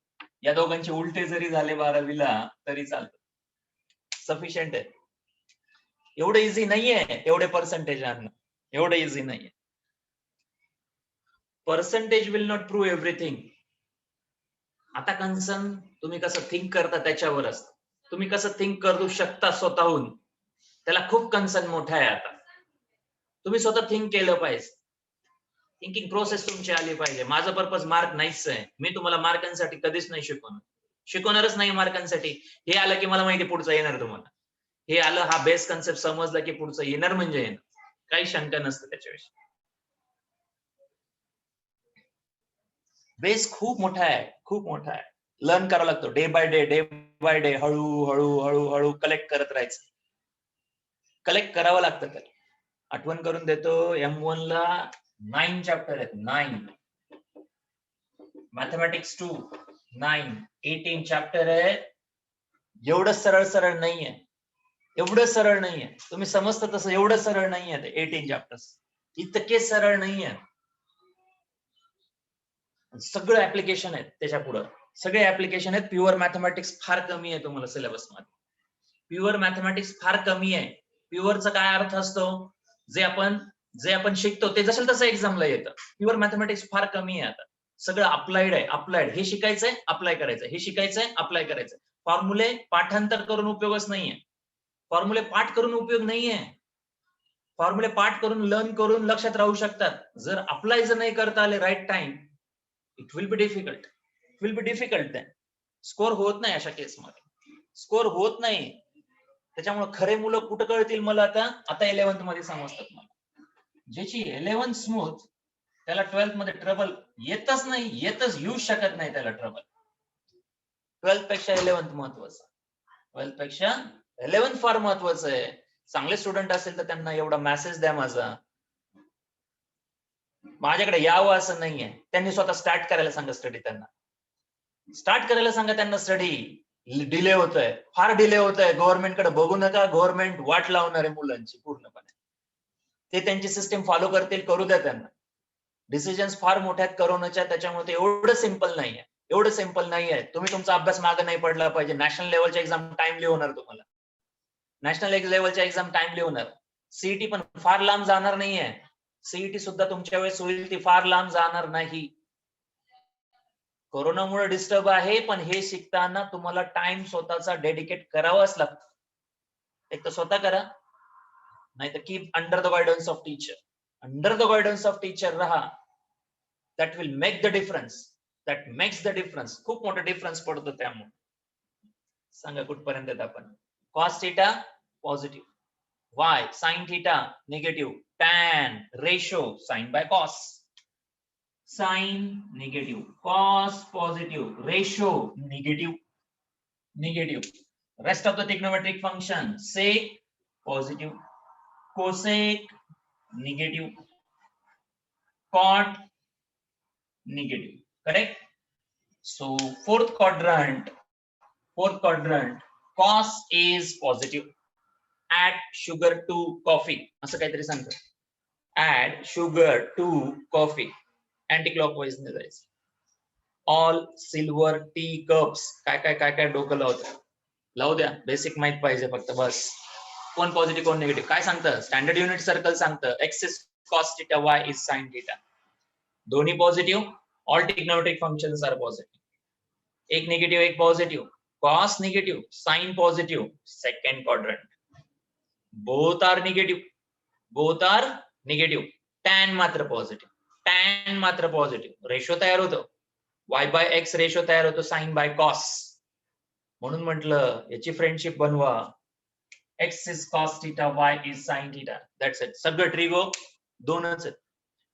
या दोघांचे उलटे जरी झाले 12वीला तरी चालतं. सफिशियंट आहे. एवढं इझी नाहीये एवढे पर्सेंटेज आणणं. एवढं इझी नाहीये. Percentage will not prove everything. आता कन्सर्न तुम्ही कसं थिंक करता त्याच्यावर असतं. तुम्ही कसं थिंक करू शकता स्वतःहून, त्याला खूप कन्सर्न मोठा आहे. आता तुम्ही स्वतः थिंक केलं पाहिजे. थिंकिंग प्रोसेस तुमची आली पाहिजे. माझा पर्पज मार्क नाहीच आहे. मी तुम्हाला मार्कांसाठी कधीच नाही शिकवणारच नाही मार्कांसाठी. हे आलं की मला माहिती पुढचं येणार तुम्हाला. हे आलं, हा बेस कन्सेप्ट समजला की पुढचं येणार म्हणजे येणार. काही शंका नसतं त्याच्याविषयी. बेस खूप मोठा आहे. खूप मोठा आहे. लर्न करावं लागतो. डे बाय डे हळू हळू हळू हळू कलेक्ट करत राहायचं. कलेक्ट करावं लागतं त्याला. आठवण करून देतो. M1 ला 9 चॅप्टर आहेत. 9. मॅथमॅटिक्स 2 9. 18 चॅप्टर आहे. एवढं सरळ सरळ नाहीये. एवढं सरळ नाहीये. तुम्ही समजता तसं एवढं सरळ नाहीये ते 18 चॅप्टर्स. इतके सरळ नाहीये. सगळं ऍप्लिकेशन आहेत त्याच्या पुढं. सगळे ऍप्लिकेशन आहेत. प्युअर मॅथमॅटिक्स फार कमी आहे तुम्हाला सिलेबस मध्ये. प्युअर मॅथमॅटिक्स फार कमी आहे. प्युअरचा काय अर्थ असतो? जे आपण शिकतो ते जसं तसं एक्झामला येतं. प्युअर मॅथमॅटिक्स फार कमी आहे. आता सगळं अप्लाइड आहे. अप्लाइड. हे शिकायचंय, अप्लाय करायचंय. हे शिकायचंय, अप्लाय करायचंय. फॉर्म्युले पाठांतर करून उपयोगच नाहीये. फॉर्म्युले पाठ करून उपयोग नाहीये. फॉर्म्युले पाठ करून लर्न करून लक्षात राहू शकतात. जर अप्लाय जर नाही करता आले right time, it will be difficult. It will be difficult. Score होत नाही अशा केसमध्ये. स्कोर होत नाही. त्याच्यामुळे खरे मुलं कुठं कळतील मला आता 11th मध्ये समजतात मला. ज्याची 11th स्मूथ त्याला 12th मध्ये ट्रबल येतच नाही. येऊ शकत नाही त्याला ट्रबल. 12th पेक्षा 11th महत्वाचं. 12th पेक्षा 11th फार महत्वाचं आहे. चांगले स्टुडंट असेल तर त्यांना एवढा मेसेज द्या माझा. माझ्याकडे यावं असं नाहीये. त्यांनी स्वतः स्टार्ट करायला सांगा स्टडी. त्यांना स्टार्ट करायला सांगा त्यांना स्टडी. डिले होतोय, फार डिले होतोय. गव्हर्नमेंटकडे बघू नका. गव्हर्नमेंट वाट लावणार आहे मुलांची पूर्णपणे. ते त्यांची सिस्टीम फॉलो करतील, करू द्या त्यांना. डिसिजन्स फार मोठ्या आहेत करोनाच्या. त्याच्यामुळे ते एवढं सिम्पल नाहीये. एवढं सिम्पल नाहीये. तुम्ही तुमचा अभ्यास मागे नाही पडला पाहिजे. नॅशनल लेवलच्या एक्झाम टाइमली होणार तुम्हाला. नॅशनल लेवलच्या एक्झाम टाइमली होणार. सीईटी पण फार लांब जाणार नाहीये. सीईटी सुद्धा तुमच्या वेळेस होईल, ती फार लांब जाणार नाही. कोरोनामुळे डिस्टर्ब आहे, पण हे शिकताना तुम्हाला टाइम स्वतःचा डेडिकेट करावाच लागतो. एक तर स्वतः करा, नाही तर keep under the guidance of teacher. Under the guidance of teacher राहा. That will make the difference. That makes the difference. खूप मोठा डिफरन्स पडतो त्यामुळे. सांगा कुठपर्यंत येत आपण. Cos theta positive, Y sine theta negative, tan ratio sine by cos, sine negative, cos positive, ratio negative, negative. Rest of the trigonometric function, sec positive, cosec negative, cot negative. Correct? So fourth quadrant, cos is positive. Add sugar to coffee. असं काहीतरी सांगतो. Add sugar to coffee. Anti-clockwise ने जायचं. All silver tea cups. काय डोकं लावतं. लावू द्या, बेसिक माहित पाहिजे फक्त बस. कोण पॉझिटिव्ह कोण निगेटिव्ह काय सांगतं. स्टँडर्ड युनिट सर्कल सांगतं. X is cos theta, Y is sine theta. दोन्ही positive. All trigonometric functions are positive. एक निगेटिव्ह एक positive. Cos negative, sine positive. Second quadrant. Both are negative. Tan मात्र पॉझिटिव्ह. रेशो तयार होतो. वाय बाय एक्स रेशो तयार होतो साइन बाय कॉस. म्हणून म्हटलं याची फ्रेंडशिप बनवा. X is cos theta, Y is sine theta. That's it. सगळं ट्रिगो दोनच आहेत.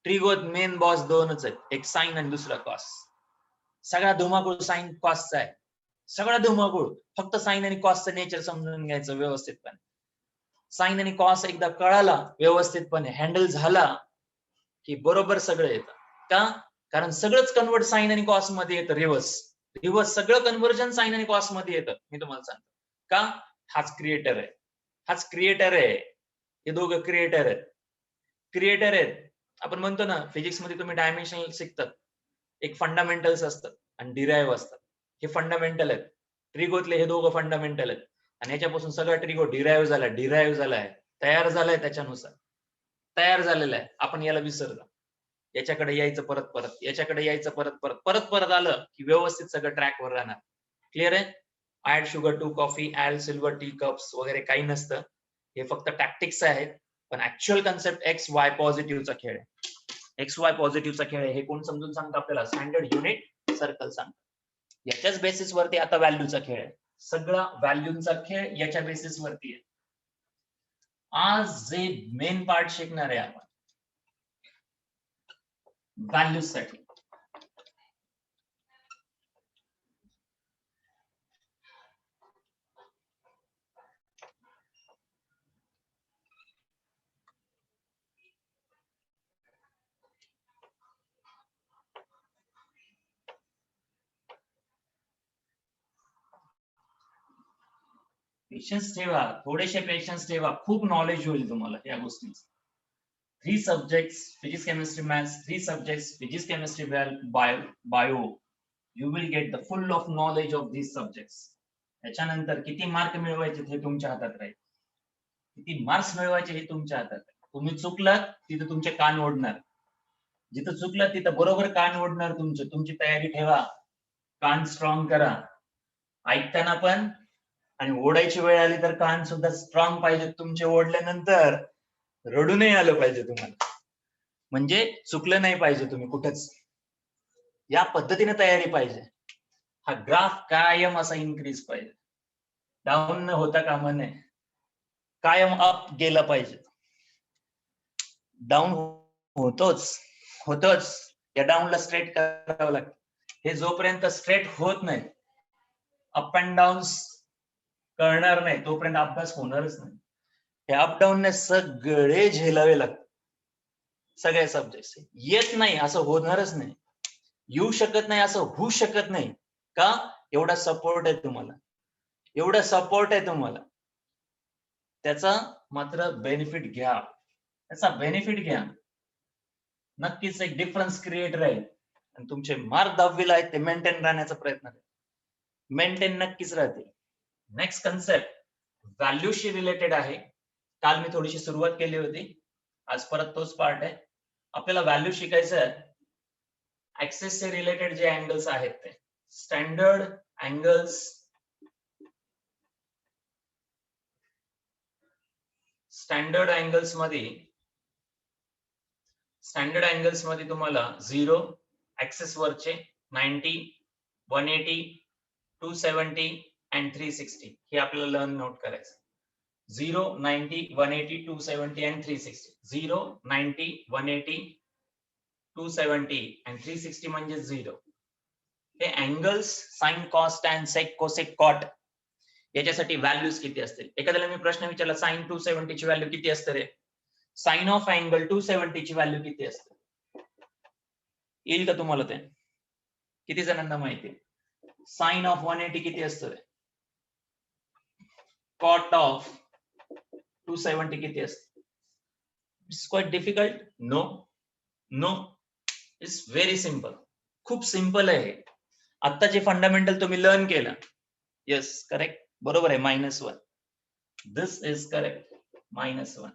ट्रिगोत मेन बॉस दोनच आहेत, एक साइन आणि दुसरा कॉस. सगळा धुमाकूळ साइन कॉसचा आहे. सगळा धुमाकूळ. फक्त साइन आणि कॉसचं नेचर समजून घ्यायचं व्यवस्थितपणे. साइन आणि कॉस एकदा कळाला व्यवस्थितपणे, हँडल झाला की बरोबर सगळं येतं. का? कारण सगळंच कन्वर्ट साइन आणि कॉस मध्ये येतं. रिव्हर्स सगळं कन्व्हर्जन साइन आणि कॉस मध्ये येतं. मी तुम्हाला सांगतो का. हाच क्रिएटर आहे. हे दोघं क्रिएटर आहेत. आपण म्हणतो ना फिजिक्स मध्ये तुम्ही डायमेन्शनल शिकतात. एक फंडामेंटल्स असतात आणि डिराईव्ह असतात. हे फंडामेंटल आहेत. ट्रिगोतले हे दोघं फंडामेंटल आहेत. आणि ह्याच्यापासून सगळा ट्रिगो डिराईव्ह झालाय. तयार झालाय. त्याच्यानुसार तयार झालेला आहे. आपण याला विसरलो. याच्याकडे यायचं परत याच्याकडे यायचं परत आलं की व्यवस्थित सगळं ट्रॅकवर राहणार. क्लिअर आहे. Add sugar to coffee, add silver tea cups वगैरे काही नसतं. हे फक्त टॅक्टिक्स आहेत. पण ऍक्च्युअल कन्सेप्ट एक्स वाय पॉझिटिव्हचा खेळ आहे. हे कोण समजून सांगतं आपल्याला. स्टँडर्ड युनिट सर्कल सांगतं. याच्याच बेसिस वरती आता व्हॅल्यूचा खेळ आहे. सगळा व्हॅल्यूचा खेळ याच्या बेसिस वरती आहे. आज जे मेन पार्ट शिकणार आहे आपण व्हॅल्यूज साठी. पेशन्स ठेवा, थोडेसे पेशन्स ठेवा. खूप नॉलेज होईल तुम्हाला या गोष्टीचं. 3 subjects physics chemistry maths, 3 subjects physics chemistry bio. You will get the full of knowledge of these subjects. त्याच्यानंतर किती मार्क मिळवायचे हे तुमच्या हातात राहील. किती मार्क्स मिळवायचे हे तुमच्या हातात आहे. तुम्ही चुकलात तिथे तुमचे कान ओढणार. जिथं चुकलात तिथं बरोबर कान ओढणार तुमचे. तुमची तयारी ठेवा. कान स्ट्रॉंग करा ऐकताना पण. आणि ओढायची वेळ आली तर कान सुद्धा स्ट्रॉंग पाहिजे तुमचे. ओढल्यानंतर रडू नाही आलं पाहिजे तुम्हाला. म्हणजे चुकलं नाही पाहिजे तुम्ही कुठंच. या पद्धतीने तयारी पाहिजे. हा ग्राफ कायम असा इन्क्रीज पाहिजे. डाऊन न होता कामा नये. कायम अप गेला पाहिजे. डाऊन होतोच. या डाऊनला स्ट्रेट करावं लागतं. हे जोपर्यंत स्ट्रेट होत नाही, अप अँड डाऊन्स कळणार नाही, तोपर्यंत अभ्यास होणारच नाही. हे अपडाऊन सगळे झेलावे लागतात. सगळे सब्जेक्ट येत नाही असं होणारच नाही. येऊ शकत नाही असं होऊ शकत नाही. का? एवढा सपोर्ट आहे तुम्हाला. त्याचा मात्र बेनिफिट घ्या. नक्कीच एक डिफरन्स क्रिएट राहील. आणि तुमचे मार्क 10वीला आहेत ते मेंटेन राहण्याचा प्रयत्न करा. मेंटेन नक्कीच राहतील. नेक्स्ट कन्सेप्ट व्हॅल्यूशी रिलेटेड आहे. काल मी थोडीशी सुरुवात केली होती, आज परत तोच पार्ट आहे. आपल्याला व्हॅल्यू शिकायचं आहे. ऍक्सेस से रिलेटेड जे अँगल्स आहेत ते स्टँडर्ड अँगल्स, स्टँडर्ड अँगल्स मध्ये तुम्हाला 0 ऍक्सेस वरचे 90, 180, 270 अँड 360 हे आपल्याला लर्न नोट करायचं. 0, 90, 180, 270 अँड 360. 0, 90, 180, 270 अँड 360 म्हणजे 0. हे अँगल्स साइन, कॉस, टॅन, सेक, कोसेक, कॉट याच्यासाठी व्हॅल्यूज किती असतील. एखाद्याला मी प्रश्न विचारला साइन 270 ची व्हॅल्यू किती असते रे? साइन ऑफ अँगल 270 ची व्हॅल्यू किती असते? येईल का तुम्हाला ते? किती जणांना माहिती? साइन ऑफ 180 किती असतं रे? कॉट ऑफ 270 किती असते? It's quite difficult? No, no, it's very simple. खूप सिंपल आहे. आता जे फंडामेंटल तुम्ही लर्न केलं, येस करेक्ट, बरोबर आहे, -1. Is is correct, -1.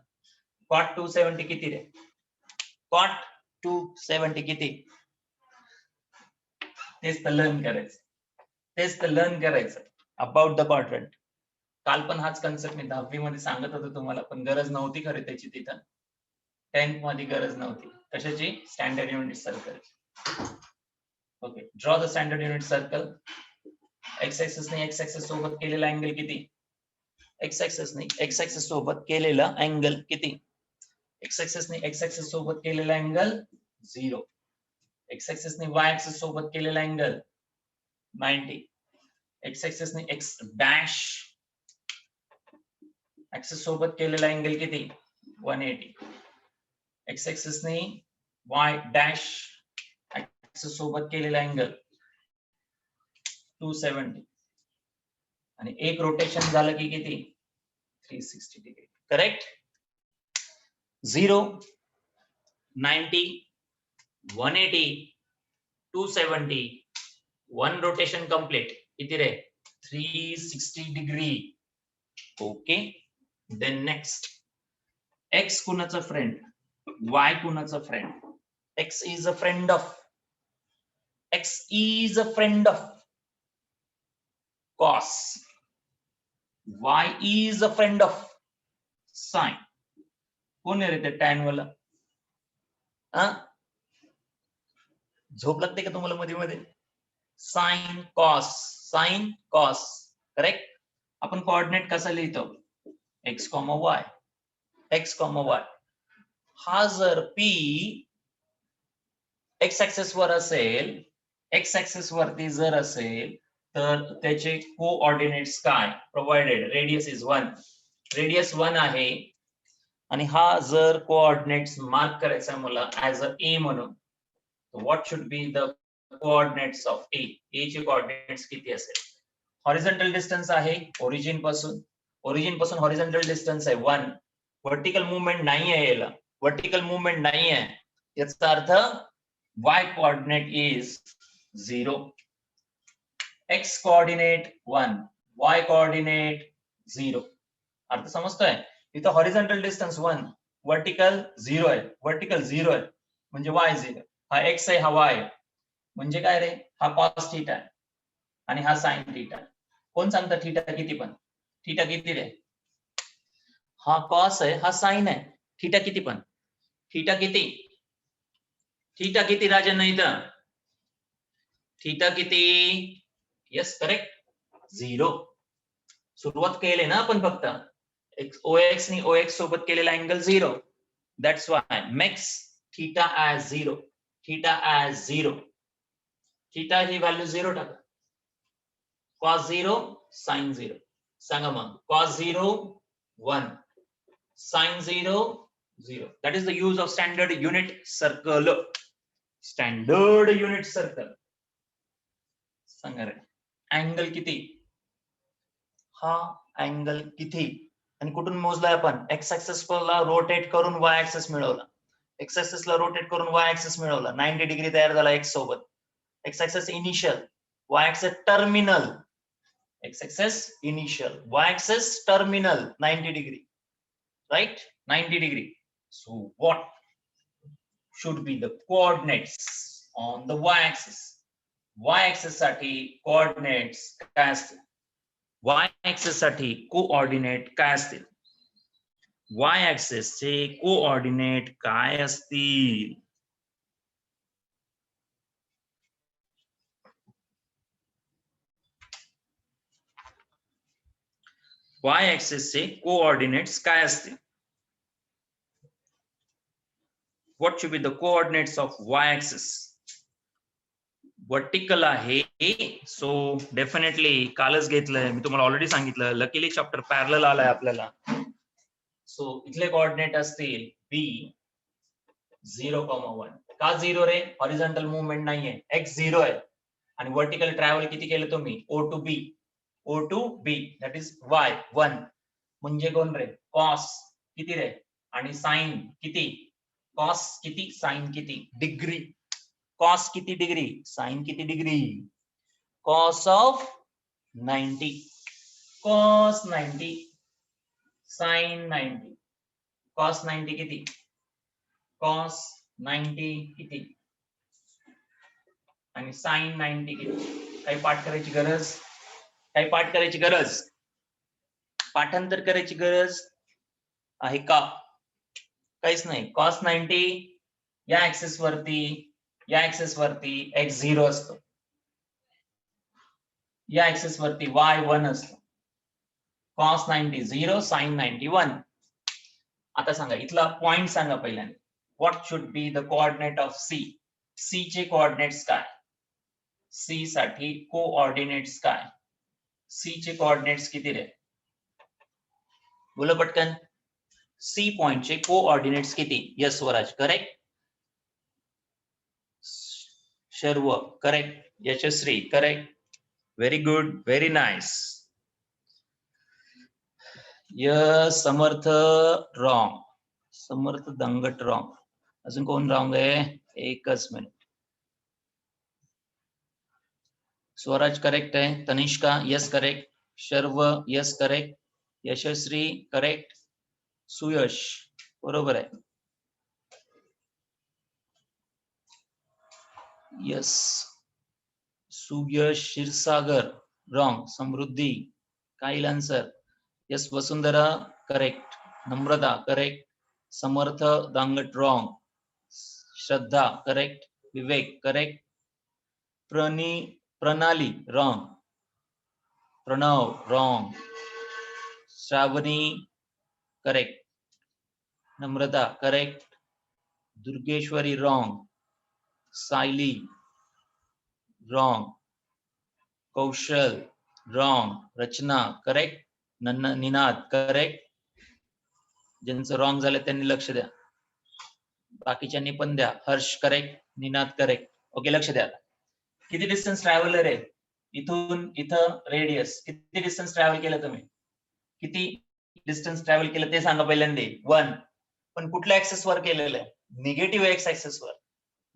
कॉट 270 किती रे? कॉट 270 किती? तेच तर लर्न करायचं, अबाउट द क्वाड्रंट. काल पण हाच कन्सेप्ट मी 10वी मध्ये सांगत होतो तुम्हाला, पण गरज नव्हती खरे त्याची तिथं. 10th मध्ये गरज नव्हती. कशाची? Standard unit circle. Okay, draw the standard unit circle. X axis ने एक्स ऍक्सिस सोबत केलेला अँगल किती? एक्स ऍक्सिस ने एक्स ऍक्सिस सोबत केलेला अँगल किती? एक्स ऍक्सिस ने एक्स ऍक्सिस सोबत केलेला अँगल 0. एक्स ऍक्सिस ने वाय ऍक्सिस सोबत केलेला अँगल 90. एक्स ऍक्सिस ने एक्स डॅश ऍक्सिस सोबत केलेला अँगल किती? 180. एक्स ऍक्सिस ने वाय डॅश ऍक्सिस सोबत केलेला अँगल 270. आणि एक रोटेशन झालं की किती? 360 डिग्री. करेक्ट? 0, 90, 180, 270, 1 rotation complete. किती रे? 360 degree. Okay, then next. X कुणाचा फ्रेंड? वाय कुणाचा friend? X is a friend of cos. Y is a friend of sine. कोण आहे रे ते tan वाला? झोप लागते का तुम्हाला मध्ये मध्ये? Sine cos, correct. आपण कोऑर्डिनेट कसा लिहितो? x, y. हा जर p x ऍक्सिस वर असेल, x ऍक्सिस वरती जर असेल तर त्याचे कोऑर्डिनेट्स काय? Provided radius is 1. रेडियस 1 आहे आणि हा जर कोऑर्डिनेट्स मार्क करायचा मला ऍज अ ए म्हणून, what should be the coordinates of A? A चे कोऑर्डिनेट्स किती असेल? हॉरिझॉन्टल डिस्टन्स आहे ओरिजिन पासून हॉरिझॉन्टल डिस्टन्स आहे 1. व्हर्टिकल मूवमेंट नाही आहे, याला व्हर्टिकल मूवमेंट नाही आहे, याचा अर्थ y coordinate is 0. x coordinate 1, y coordinate 0. अर्थ समजतोय? इथं हॉरिझॉन्टल डिस्टन्स 1, वर्टिकल 0 आहे, म्हणजे y 0. हा x आहे, हा y आहे. म्हणजे काय रे? हा cos थीटा आहे आणि हा sin थीटा. कोण सांगतं थीटा किती? पण थीटा किती रे? हा cos आहे, हा sin आहे. थीटा किती? पण थीटा किती राजन? नाही तर थीटा किती? Yes correct, 0. सुरुवात केली ना आपण फक्त OX ने OX सोबत केलेला angle 0. That's why makes theta as 0. Theta he value 0 टाका. cos 0, sin 0. सांगा मग, cos 0 1, sin 0 0. That is the use of standard unit circle. सांगा रे, अँगल किती? हा अँगल किती? आणि कुठून मोजलाय आपण? एक्स ऍक्सिस ला रोटेट करून वाय ऍक्सिस मिळवला. एक्स ऍक्सिस ला रोटेट करून वाय ऍक्सिस मिळवला. 90 डिग्री तयार झाला एक्स सोबत. X axis initial, Y axis terminal. x-axis initial, y-axis terminal 90 degree, right? 90 degree. So what should be the coordinates on the y-axis? Y-axis साठी coordinates काय असतील? Y-axis साठी कोऑर्डिनेट काय असतील? Y-axis चे कोऑर्डिनेट काय असतील? Y-axis चे coordinates काय असतील? What should be the coordinates of y-axis? Vertical आहे, so definitely कालच घेतलंय मी तुम्हाला ऑलरेडी सांगितलं. लकीली चॅप्टर पॅरलल आलाय आपल्याला. सो इथले कोऑर्डिनेट असतील b 0,1. का 0 रे? हॉरिझॉन्टल मूवमेंट नाहीये, x 0 आहे आणि वर्टिकल ट्रॅव्हल किती केलं तुम्ही? o to b that is y 1. म्हणजे कोण रे? cos किती रे? आणि sin किती? cos किती? sin किती? डिग्री. cos किती डिग्री? sin किती degree? cos of 90, cos 90, sin 90. cos 90 किती? cos 90 किती? आणि sin 90 किती? काही पाठ करायची गरज? काही पाठ करायची गरज? पाठांतर करायची गरज आहे का? काहीच नाही. cos 90 या ऍक्सिस वरती x 0 असतो, या ऍक्सिस वरती y 1 असतो. cos 90 0, sin 90 1. आता सांगा इथला पॉइंट सांगा पहिल्यांदा. What should be the coordinate of c? c चे कोऑर्डिनेट्स काय? c साठी कोऑर्डिनेट्स काय? c चे कोऑर्डिनेट्स किती रे? बोला पटकन. सी पॉइंट चे कोऑर्डिनेट्स किती? Yes Swaraj correct. Sharv correct. Yashasvi correct. Very good, very nice. Yes Samarth wrong. Samarth Dangat wrong. अजून कोण रॉंग आहे? एकच मिनिट. स्वराज करेक्ट आहे. Tanishka yes correct. Sharv yes correct. Yashasvi correct. Suyash बरोबर आहे. Yes. Suyash Kshirsagar wrong. Samruddhi Kale answer. Yes. Vasundhara correct. Namrata correct. Samarth Dangat wrong. Shraddha correct. Vivek correct. Pranali wrong. Pranav wrong. Shravani correct. Namrata correct. Durgeshwari wrong. Sayali wrong. Kaushal wrong. Rachana correct. Ninad correct. ज्यांचं रॉंग झालं त्यांनी लक्ष द्या, बाकीच्यांनी पण द्या. Harsh correct. Ninad correct. Okay लक्ष द्या. किती डिस्टन्स ट्रॅव्हलर आहे इथून इथं? रेडियस किती डिस्टन्स ट्रॅव्हल केलं तुम्ही? किती डिस्टन्स ट्रॅव्हल केलं ते सांगा पहिल्यांदा. 1. पण कुठल्या ऍक्सेस वर केलेलं आहे? निगेटिव्ह एक्स ऍक्सेस वर.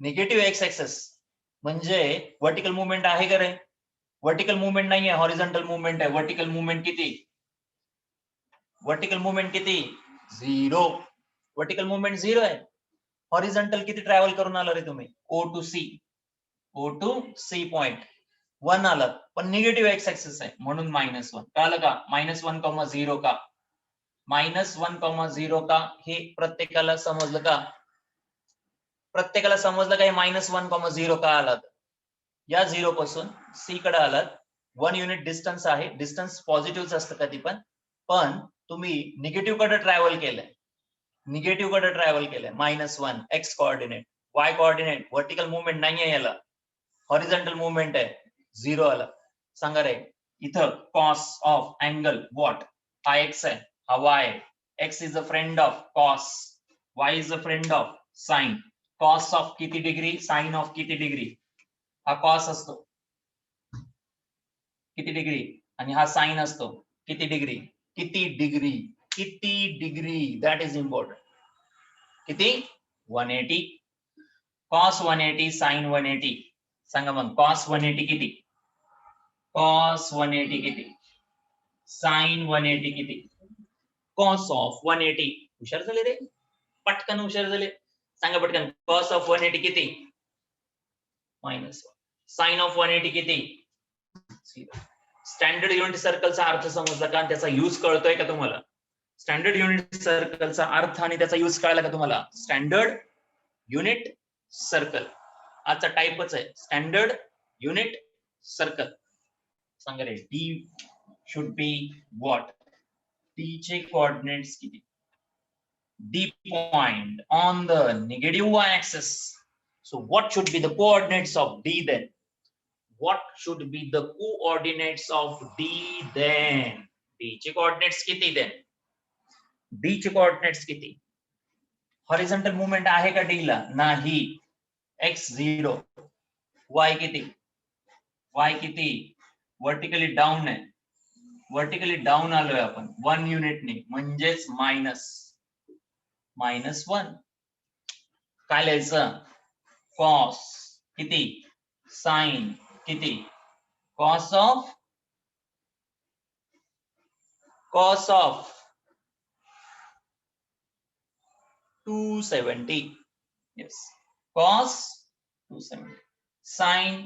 निगेटिव्ह एक्स ऍक्सेस म्हणजे व्हर्टिकल मुवमेंट आहे का रे? व्हर्टिकल मुवमेंट नाहीये, हॉरिझॉन्टल मुवमेंट आहे. व्हर्टिकल मुवमेंट किती? व्हर्टिकल मुवमेंट किती? 0. व्हर्टिकल मुवमेंट 0 आहे. हॉरिझॉन्टल किती ट्रॅव्हल करून आला रे तुम्ही? O to C. O to C point 1 आलात, पण निगेटिव्ह एक्स ऍक्सेस आहे म्हणून -1. कळलं का? -1,0 का? -1,0 का? हे प्रत्येकाला समजलं का? प्रत्येकाला समजलं का हे -1,0 का आलात? या 0 पासून C कडे आलात. 1 युनिट डिस्टन्स आहे. डिस्टन्स पॉझिटिव्हच असतं कधी पण तुम्ही निगेटिव्ह कडे ट्रॅव्हल केलंय. निगेटिव्ह कडे ट्रॅव्हल केलंय. -1 x coordinate. Y coordinate vertical movement नाहीये याला, हॉरिझॉन्टल मुवमेंट आहे. 0 आला. सांगा रे इथं कॉस ऑफ अँगल व्हॉट? हा एक्स आहे, हा वाय आहे. X is a friend of cos, Y is a friend of sine. Cos of किती डिग्री? साइन ऑफ किती डिग्री? हा कॉस असतो किती डिग्री आणि हा साइन असतो किती डिग्री? किती डिग्री? किती डिग्री? That is important. किती? 180. Cos 180 sine 180. सांगा मग कॉस 180 किती? कॉस 180 किती? साइन 180 किती, कॉस ऑफ 180. हुशार झाले रे, पटकन हुशार झाले. सांगा पटकन, कॉस ऑफ 180 किती, -1. साइन ऑफ 180 किती, 0. स्टँडर्ड युनिट सर्कलचा अर्थ समजला का, त्याचा यूज कळतोय का तुम्हाला? स्टँडर्ड युनिट सर्कलचा अर्थ आणि त्याचा यूज कळला का तुम्हाला? स्टँडर्ड युनिट सर्कल आजचा टाइपच आहे, स्टँडर्ड युनिट सर्कल. सांगा रे, D should be what, D चे कोऑर्डिनेट्स किती, D point on the negative y-axis. So what should be the coordinates of D then? What should be the coordinates of D then? D चे coordinates किती then? D चे coordinates किती? Horizontal movement आहे का D ला? नाही. X 0. Y किती? Y किती? Vertically down आहे. Vertically down आलोय आपण 1 युनिट ने, म्हणजेच -1. काय लिहायचं? कॉस किती, साइन किती, cos of 270. Yes, cos 270, sine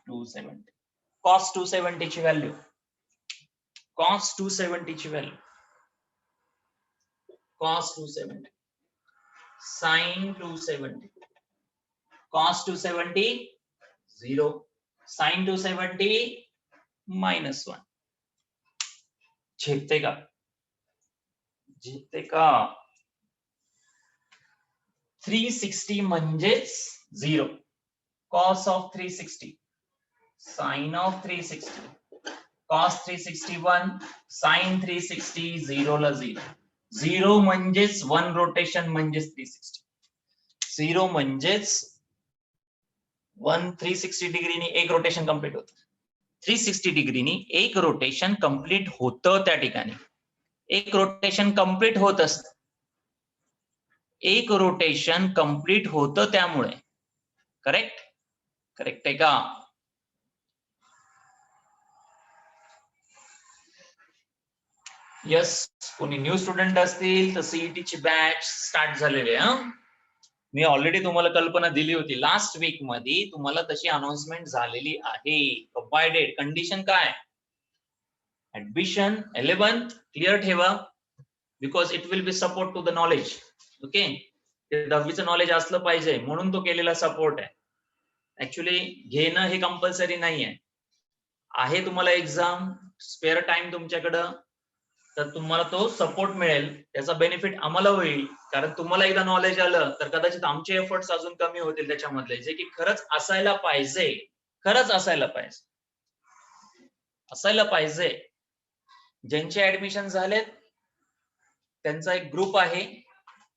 270. Cos 270 ची व्हॅल्यू, कॉस 270 ची value, cos 270, sine 270, cos 270 0, sin 270 -1. झेपते का? झेपते का? 360 म्हणजेच 0. cos of 360, sin of 360, cos 361, sin 360, 0 ला 0. 0 म्हणजेच 1 रोटेशन म्हणजेच 360. 0 म्हणजेच 360 डिग्रीनी एक रोटेशन कंप्लीट होतं. 360 डिग्रीनी एक रोटेशन कंप्लीट होतं त्या ठिकाणी. एक रोटेशन कंप्लीट होत असतं. एक रोटेशन कंप्लीट होतं त्यामुळे. करेक्ट? करेक्ट आहे का? यस, कोणी न्यू स्टुडंट असतील तर सीईटी ची बॅच स्टार्ट झालेली आहे. मी ऑलरेडी तुम्हाला कल्पना दिली होती लास्ट वीक मध्ये, तुम्हाला तशी अनाउन्समेंट झालेली आहे. प्रोव्हाइडेड कंडिशन काय? ऍडमिशन 11th क्लिअर ठेवा, because it will be support to the knowledge. Okay, 10वीचं नॉलेज असलं पाहिजे म्हणून तो केलेला सपोर्ट आहे. ऍक्च्युली घेणं हे कंपल्सरी नाही आहे. तुम्हाला एक्झाम, स्पेअर टाइम तुमच्याकडं, तर तुम्हाला तो सपोर्ट मिळेल. त्याचा बेनिफिट आम्हाला होईल, कारण तुम्हाला एकदा नॉलेज आलं तर कदाचित आमचे एफर्ट्स अजून कमी होतील त्याच्यामधले, जे की खरंच असायला पाहिजे. खरंच असायला पाहिजे, असायला पाहिजे. ज्यांचे ऍडमिशन झालेत त्यांचा एक ग्रुप आहे,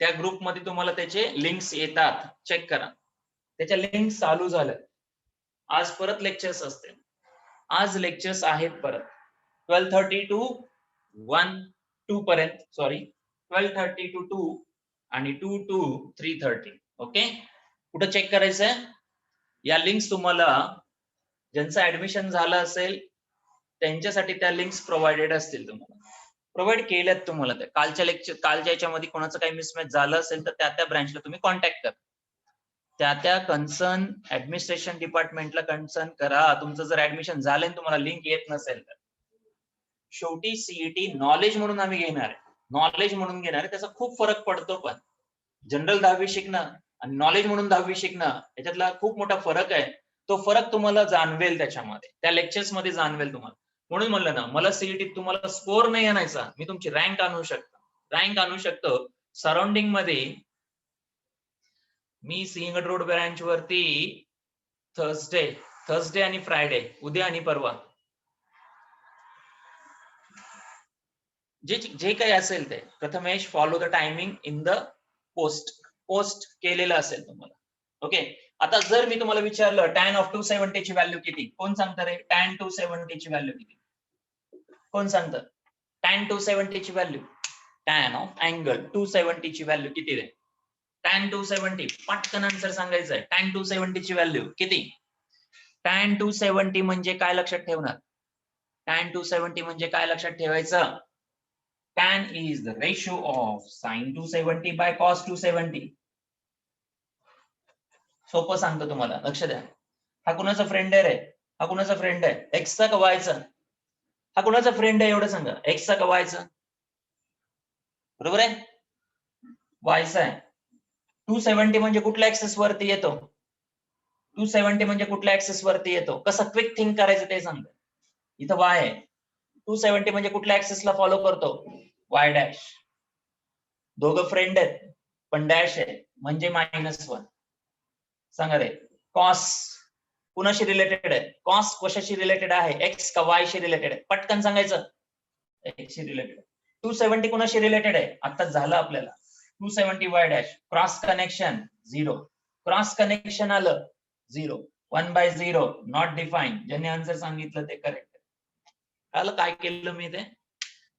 त्या ग्रुपमध्ये तुम्हाला त्याचे लिंक्स येतात, चेक करा. त्याच्या लिंक्स चालू झाल्यात. आज परत लेक्चर्स असतील. आज लेक्चर्स आहेत परत 12:30 to 1-2 पर्यंत, सॉरी 12:30 to 2 आणि 2 to 3:30. ओके, कुठं चेक करायचंय? या लिंक्स तुम्हाला ज्यांचं ऍडमिशन झालं असेल त्यांच्यासाठी त्या लिंक्स प्रोव्हाइडेड असतील, तुम्हाला प्रोव्हाइड केल्यात तुम्हाला. त्या कालच्या याच्यामध्ये कोणाचं काही मिसमॅच झालं असेल तर त्या ब्रांचला तुम्ही कॉन्टॅक्ट करा. त्या कन्सर्न ऍडमिनिस्ट्रेशन डिपार्टमेंटला कन्सर्न करा. तुमचं जर ऍडमिशन झालं आणि तुम्हाला लिंक येत नसेल तर. शेवटी सीईटी नॉलेज म्हणून आम्ही घेणार आहे, नॉलेज म्हणून घेणार आहे. त्याचा खूप फरक पडतो. पण जनरल 10वी शिकणं आणि नॉलेज म्हणून 10वी शिकणं याच्यातला खूप मोठा फरक आहे. तो फरक तुम्हाला जाणवेल त्याच्यामध्ये, त्या लेक्चर्स मध्ये जाणवेल तुम्हाला. म्हणून म्हणलं ना, मला सीईटी तुम्हाला स्कोर नाही आणायचा, मी तुमची रँक आणू शकतो. रँक आणू शकतो. सराउंडिंग मध्ये मी सिंहगड रोड ब्रांच वरती थर्सडे आणि फ्रायडे, उद्या आणि परवा, जे काही असेल ते Prathamesh follow the timing in the post केलेलं असेल तुम्हाला. ओके, आता जर मी तुम्हाला विचारलं tan of 270 ची व्हॅल्यू किती, कोण सांगतं रे? tan 270 ची व्हॅल्यू किती? कोण सांगतं? tan 270 ची व्हॅल्यू, tan ऑफ अँगल 270 ची व्हॅल्यू किती रे? tan 270, पटकन आन्सर सांगायचंय. tan 270 ची व्हॅल्यू किती? tan 270 म्हणजे काय लक्षात ठेवणार? tan 270 म्हणजे काय लक्षात ठेवायचं? tan is the ratio of sin 270 by cos 270. सोपं सांगतो तुम्हाला, लक्ष द्या. हा कुणाचा फ्रेंड आहे रे? हा कुणाचा फ्रेंड आहे? एक्स चा का वाय चा? हा कुणाचा फ्रेंड आहे एवढं सांगा. एक्स चा का वाय चा? बरोबर आहे, वाय चा आहे. 270 म्हणजे कुठल्या ऍक्सेस वरती येतो? 270 म्हणजे कुठल्या ऍक्सेस वरती येतो? कसं क्विक थिंक करायचं ते सांगा. इथं वाय आहे. 270 म्हणजे कुठल्या ऍक्सेसला फॉलो करतो? Y dash. दोघं फ्रेंड आहेत पण डॅश आहे म्हणजे -1. सांगा रे, कॉस कुणाशी रिलेटेड आहे? कॉस कशाशी रिलेटेड आहे? एक्स का वाय शी रिलेटेड आहे? पटकन सांगायचं. एक्स शी रिलेटेड. 270 कुणाशी रिलेटेड आहे? आता झालं आपल्याला. 270 Y dash. Cross connection 0. Cross connection आलं 0. 1/0 नॉट डिफाईन. ज्यांनी आन्सर सांगितलं ते करेक्ट. आलं काय केलं मी ते?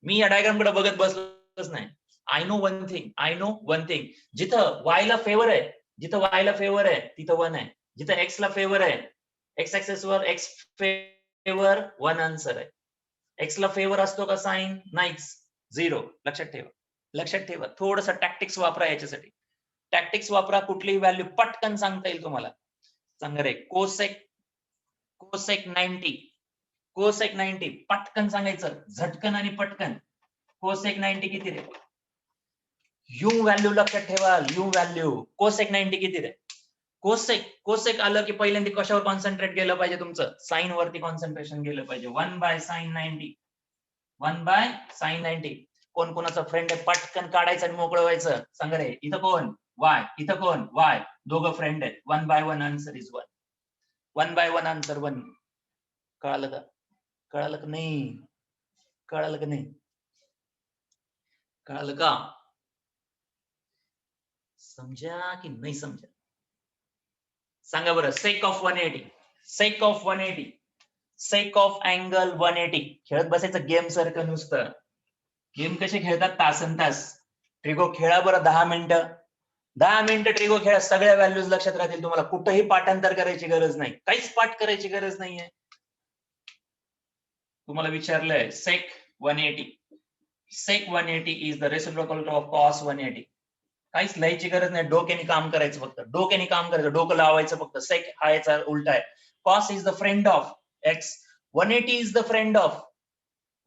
मी या डायग्राम कडे बघत बसलोच नाही. I know one thing. जिथं वाय ला फेवर आहे, जिथं वाय ला फेवर आहे तिथं 1 आहे. जिथं एक्स ला फेवर आहे, एक्स ऍक्सेस वर एक्स फेवर 1 आन्सर आहे. एक्स ला फेवर असतो का साइन? नाहीच, 0. लक्षात ठेवा. थोडस टॅक्टिक्स वापरा याच्यासाठी. टॅक्टिक्स वापरा, कुठलीही व्हॅल्यू पटकन सांगता येईल तुम्हाला. सांगा रे, कोसेक 90. कोसेक 90 पटकन सांगायचं, झटकन आणि पटकन. कोसेक 90 किती रे? यू व्हॅल्यू लक्षात ठेवा, यू व्हॅल्यू. कोसेक 90 किती रे? कोसेक आलं की पहिल्यांदा कशावर कॉन्सन्ट्रेट केलं पाहिजे तुमचं? साइन वरती कॉन्सन्ट्रेशन केलं पाहिजे. 1/sin 90. 1/sin 90. कोण कोणाचा फ्रेंड आहे पटकन काढायचं आणि मोकळं व्हायचं. सांगा रे, इथं कोण? वाय. इथं कोण? वाय. दोघं फ्रेंड आहेत. 1/1 आन्सर इज 1. 1/1 आन्सर 1. कळालं का? कळालं का नाही? कळालं का नाही? कळालं का? समजा की नाही समजा? सांगा बरं. Sake of 180. Sake of 180. Sake of angle 180. खेळत बसायचं गेम सारखं नुसतं. गेम कसे खेळतात? तासन तास. ट्रिगो खेळा बरं 10 मिनिटं. 10 मिनिटं ट्रिगो खेळा. सगळ्या व्हॅल्यूज लक्षात राहतील तुम्हाला. कुठेही पाठांतर करायची गरज नाही. काहीच पाठ करायची गरज नाहीये. तुम्हाला विचारलंय सेक 180. सेक 180 is the reciprocal of cos 180. काहीच लिहायची गरज नाही. डोक्याने काम करायचं फक्त. डोक्याने काम करायचं. डोकं लावायचं फक्त. सेक हा याचा उलटा आहे. Cos is the friend of x. 180 is the friend of.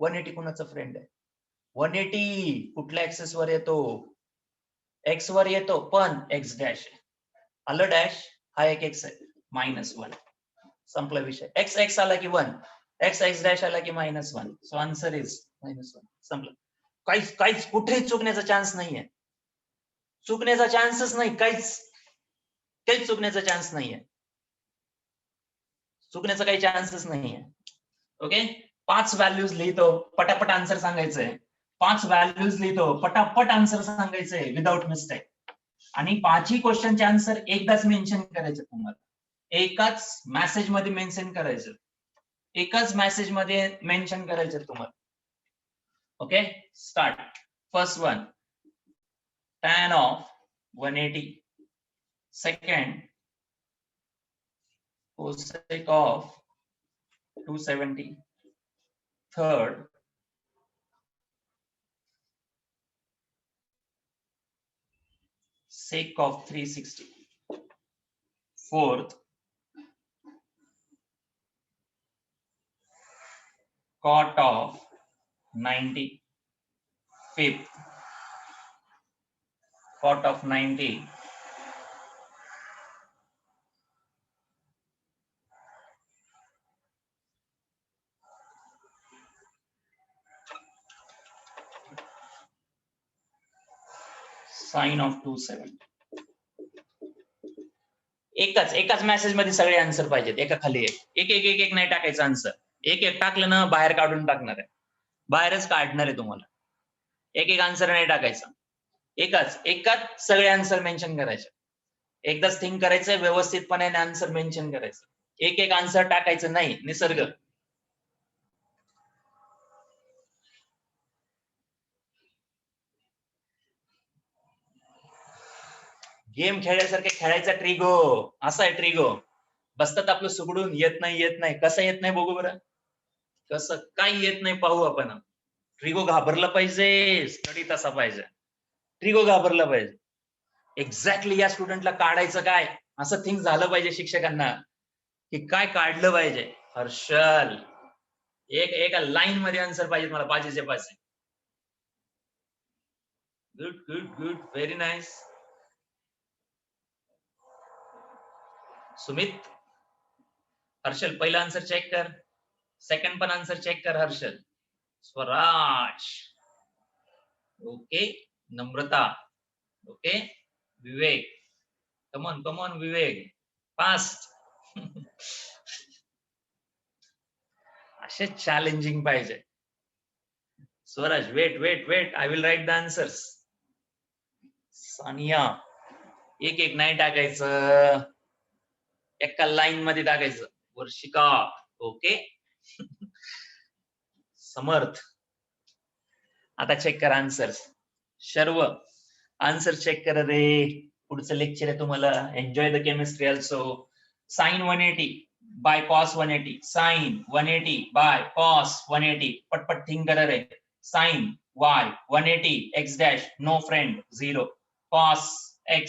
180 कुणाचं फ्रेंड आहे? 180 कुठल्या ऍक्सेस वर येतो? एक्स वर येतो पण एक्स डॅश आहे. आलं डॅश. हा एक एक्स आहे. -1. संपला विषय. एक्स आला की 1. एक्स डॅश आला की -1. So answer is -1. संपलं. काहीच कुठेही चुकण्याचा चान्स नाहीये. चुकण्याचा चान्सच नाही. काहीच चुकण्याचा चान्स नाहीये. चुकण्याचा काही चान्सच नाहीये. ओके. 5 व्हॅल्यूज लिहितो, पटापट आन्सर सांगायचंय. 5 व्हॅल्यूज लिहितो, पटापट आन्सर सांगायचंय विदाउट मिस्टेक. आणि 5ही क्वेश्चनचे आन्सर एकदाच मेन्शन करायचे तुम्हाला. एकाच मेसेज मध्ये मेन्शन करायचं. एकाच मेसेज मध्ये मेन्शन करायचं तुम्हाला. Okay. Start. First one, tan of 180. Second, cosec of 270. Third, sec of 360. Fourth, cot of 90. Fifth, cot of 90. Sin of 270. एकाच मेसेज मध्ये सगळे आन्सर पाहिजेत. एका खाली एक नाही टाकायचं आन्सर. एक टाकलं ना बाहेर काढून टाकणार आहे. बाहेरच काढणार आहे तुम्हाला. एक आन्सर नाही टाकायचा. एकाच सगळे आन्सर मेन्शन करायचे. एकदाच थिंक करायचंय व्यवस्थितपणे आन्सर मेन्शन करायचं. एक आन्सर टाकायचं नाही. निसर्ग. गेम खेळल्यासारखे खेळायचा ट्रिगो. असा आहे ट्रिगो. बसतात आपलं सुकडून. येत नाही. कसं येत नाही बघू बरं. कसं काय येत नाही पाहू आपण. ट्रिगो घाबरला पाहिजे, स्टडी तसा पाहिजे. ट्रिगो घाबरला पाहिजे. एक्झॅक्टली या स्टुडंटला काढायचं काय असं थिंक झालं पाहिजे शिक्षकांना की काय काढलं पाहिजे. हर्षल एका लाईन मध्ये आन्सर पाहिजे मला, पाचशे पाचशे. Good good good, very nice. Sumit, Harshal पहिला आन्सर चेक कर, सेकंड पण आन्सर चेक कर हर्षल. स्वराज ओके, नम्रता ओके, विवेक कमॉन विवेक फास्ट. असे चॅलेंजिंग पाहिजे. Swaraj weight I will write the answers. Sania एक नाही टाकायचं, एका लाईन मध्ये टाकायचं. वर्षिका ओके. समर्थ आता चेक कर आन्सर्स. शर्व आन्सर चेक कर रे, पुढचं लेक्चर आहे तुम्हाला. Enjoy the chemistry also. Sine 180 by cos 180, sine 180 by cos 180. पटपट थिंक करा रे. Sine y 180 x dash no friend 0, cos x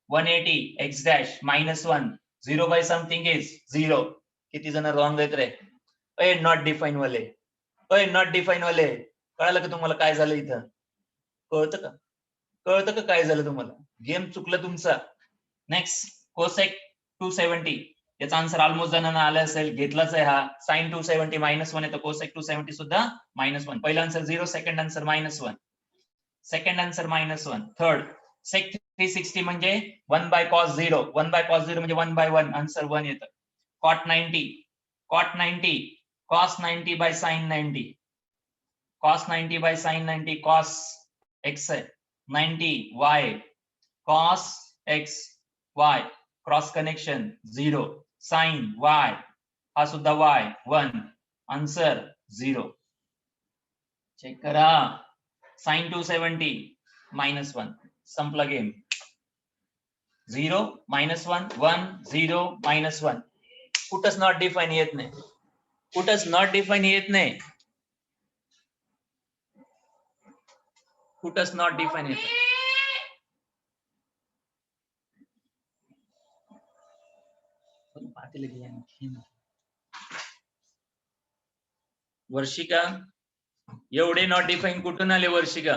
180 x dash -1, 0 by something is 0. किती जण रॉंग आहेत रे? ए नॉट डिफाइन वाले, कळालं का तुम्हाला काय झालं इथं? कळतं का काय झालं तुम्हाला? गेम चुकलं तुमचा. नेक्स्ट कोसेक 270, याचा आन्सर ऑलमोस्ट जणांना आला असेल, घेतलाच आहे हा. साइन 270 -1 आहे तर कोसेक 270 सुद्धा -1. पहिला answer 0, second answer -1, second answer -1. Third sec 360 म्हणजे 1 बाय कॉस 0, 1 बाय कॉस 0 म्हणजे 1 बाय 1, आन्सर 1 येतं. Cot 90 cos 90 by sine 90, cos 90 by sine 90, cos x आहे 90 y, cos x y, cross connection 0, sine y हा सुद्धा y 1, आन्सर 0. चेक करा. साइन 270 -1, संपला गेम. 0 -1 1 0 -1. कुठंच नॉट डिफाइन येत नाही, कुठंच नॉट डिफाइन येत नाही, कुठंच नॉट डिफाइन येत नाही. वर्षिका एवढे नॉट डिफाइन कुठून आले? वर्षिका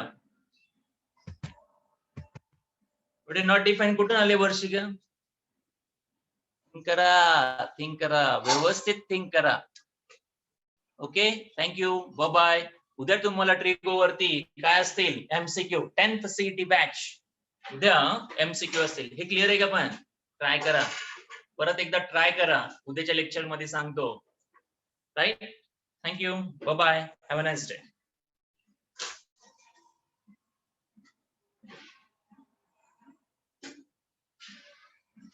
एवढे नॉट डिफाइन कुठून आले? वर्षिका थिंक करा, व्यवस्थित थिंक करा. Okay, thank you, bye bye. उद्या तुम्हाला ट्रिको वरती काय असतील? MCQ, 10th CET batch. उद्या एमसीक्यू असतील. हे क्लिअर आहे का? पण ट्राय करा, परत एकदा ट्राय करा. उद्याच्या लेक्चर मध्ये सांगतो. Right, thank you, bye bye, have a nice day.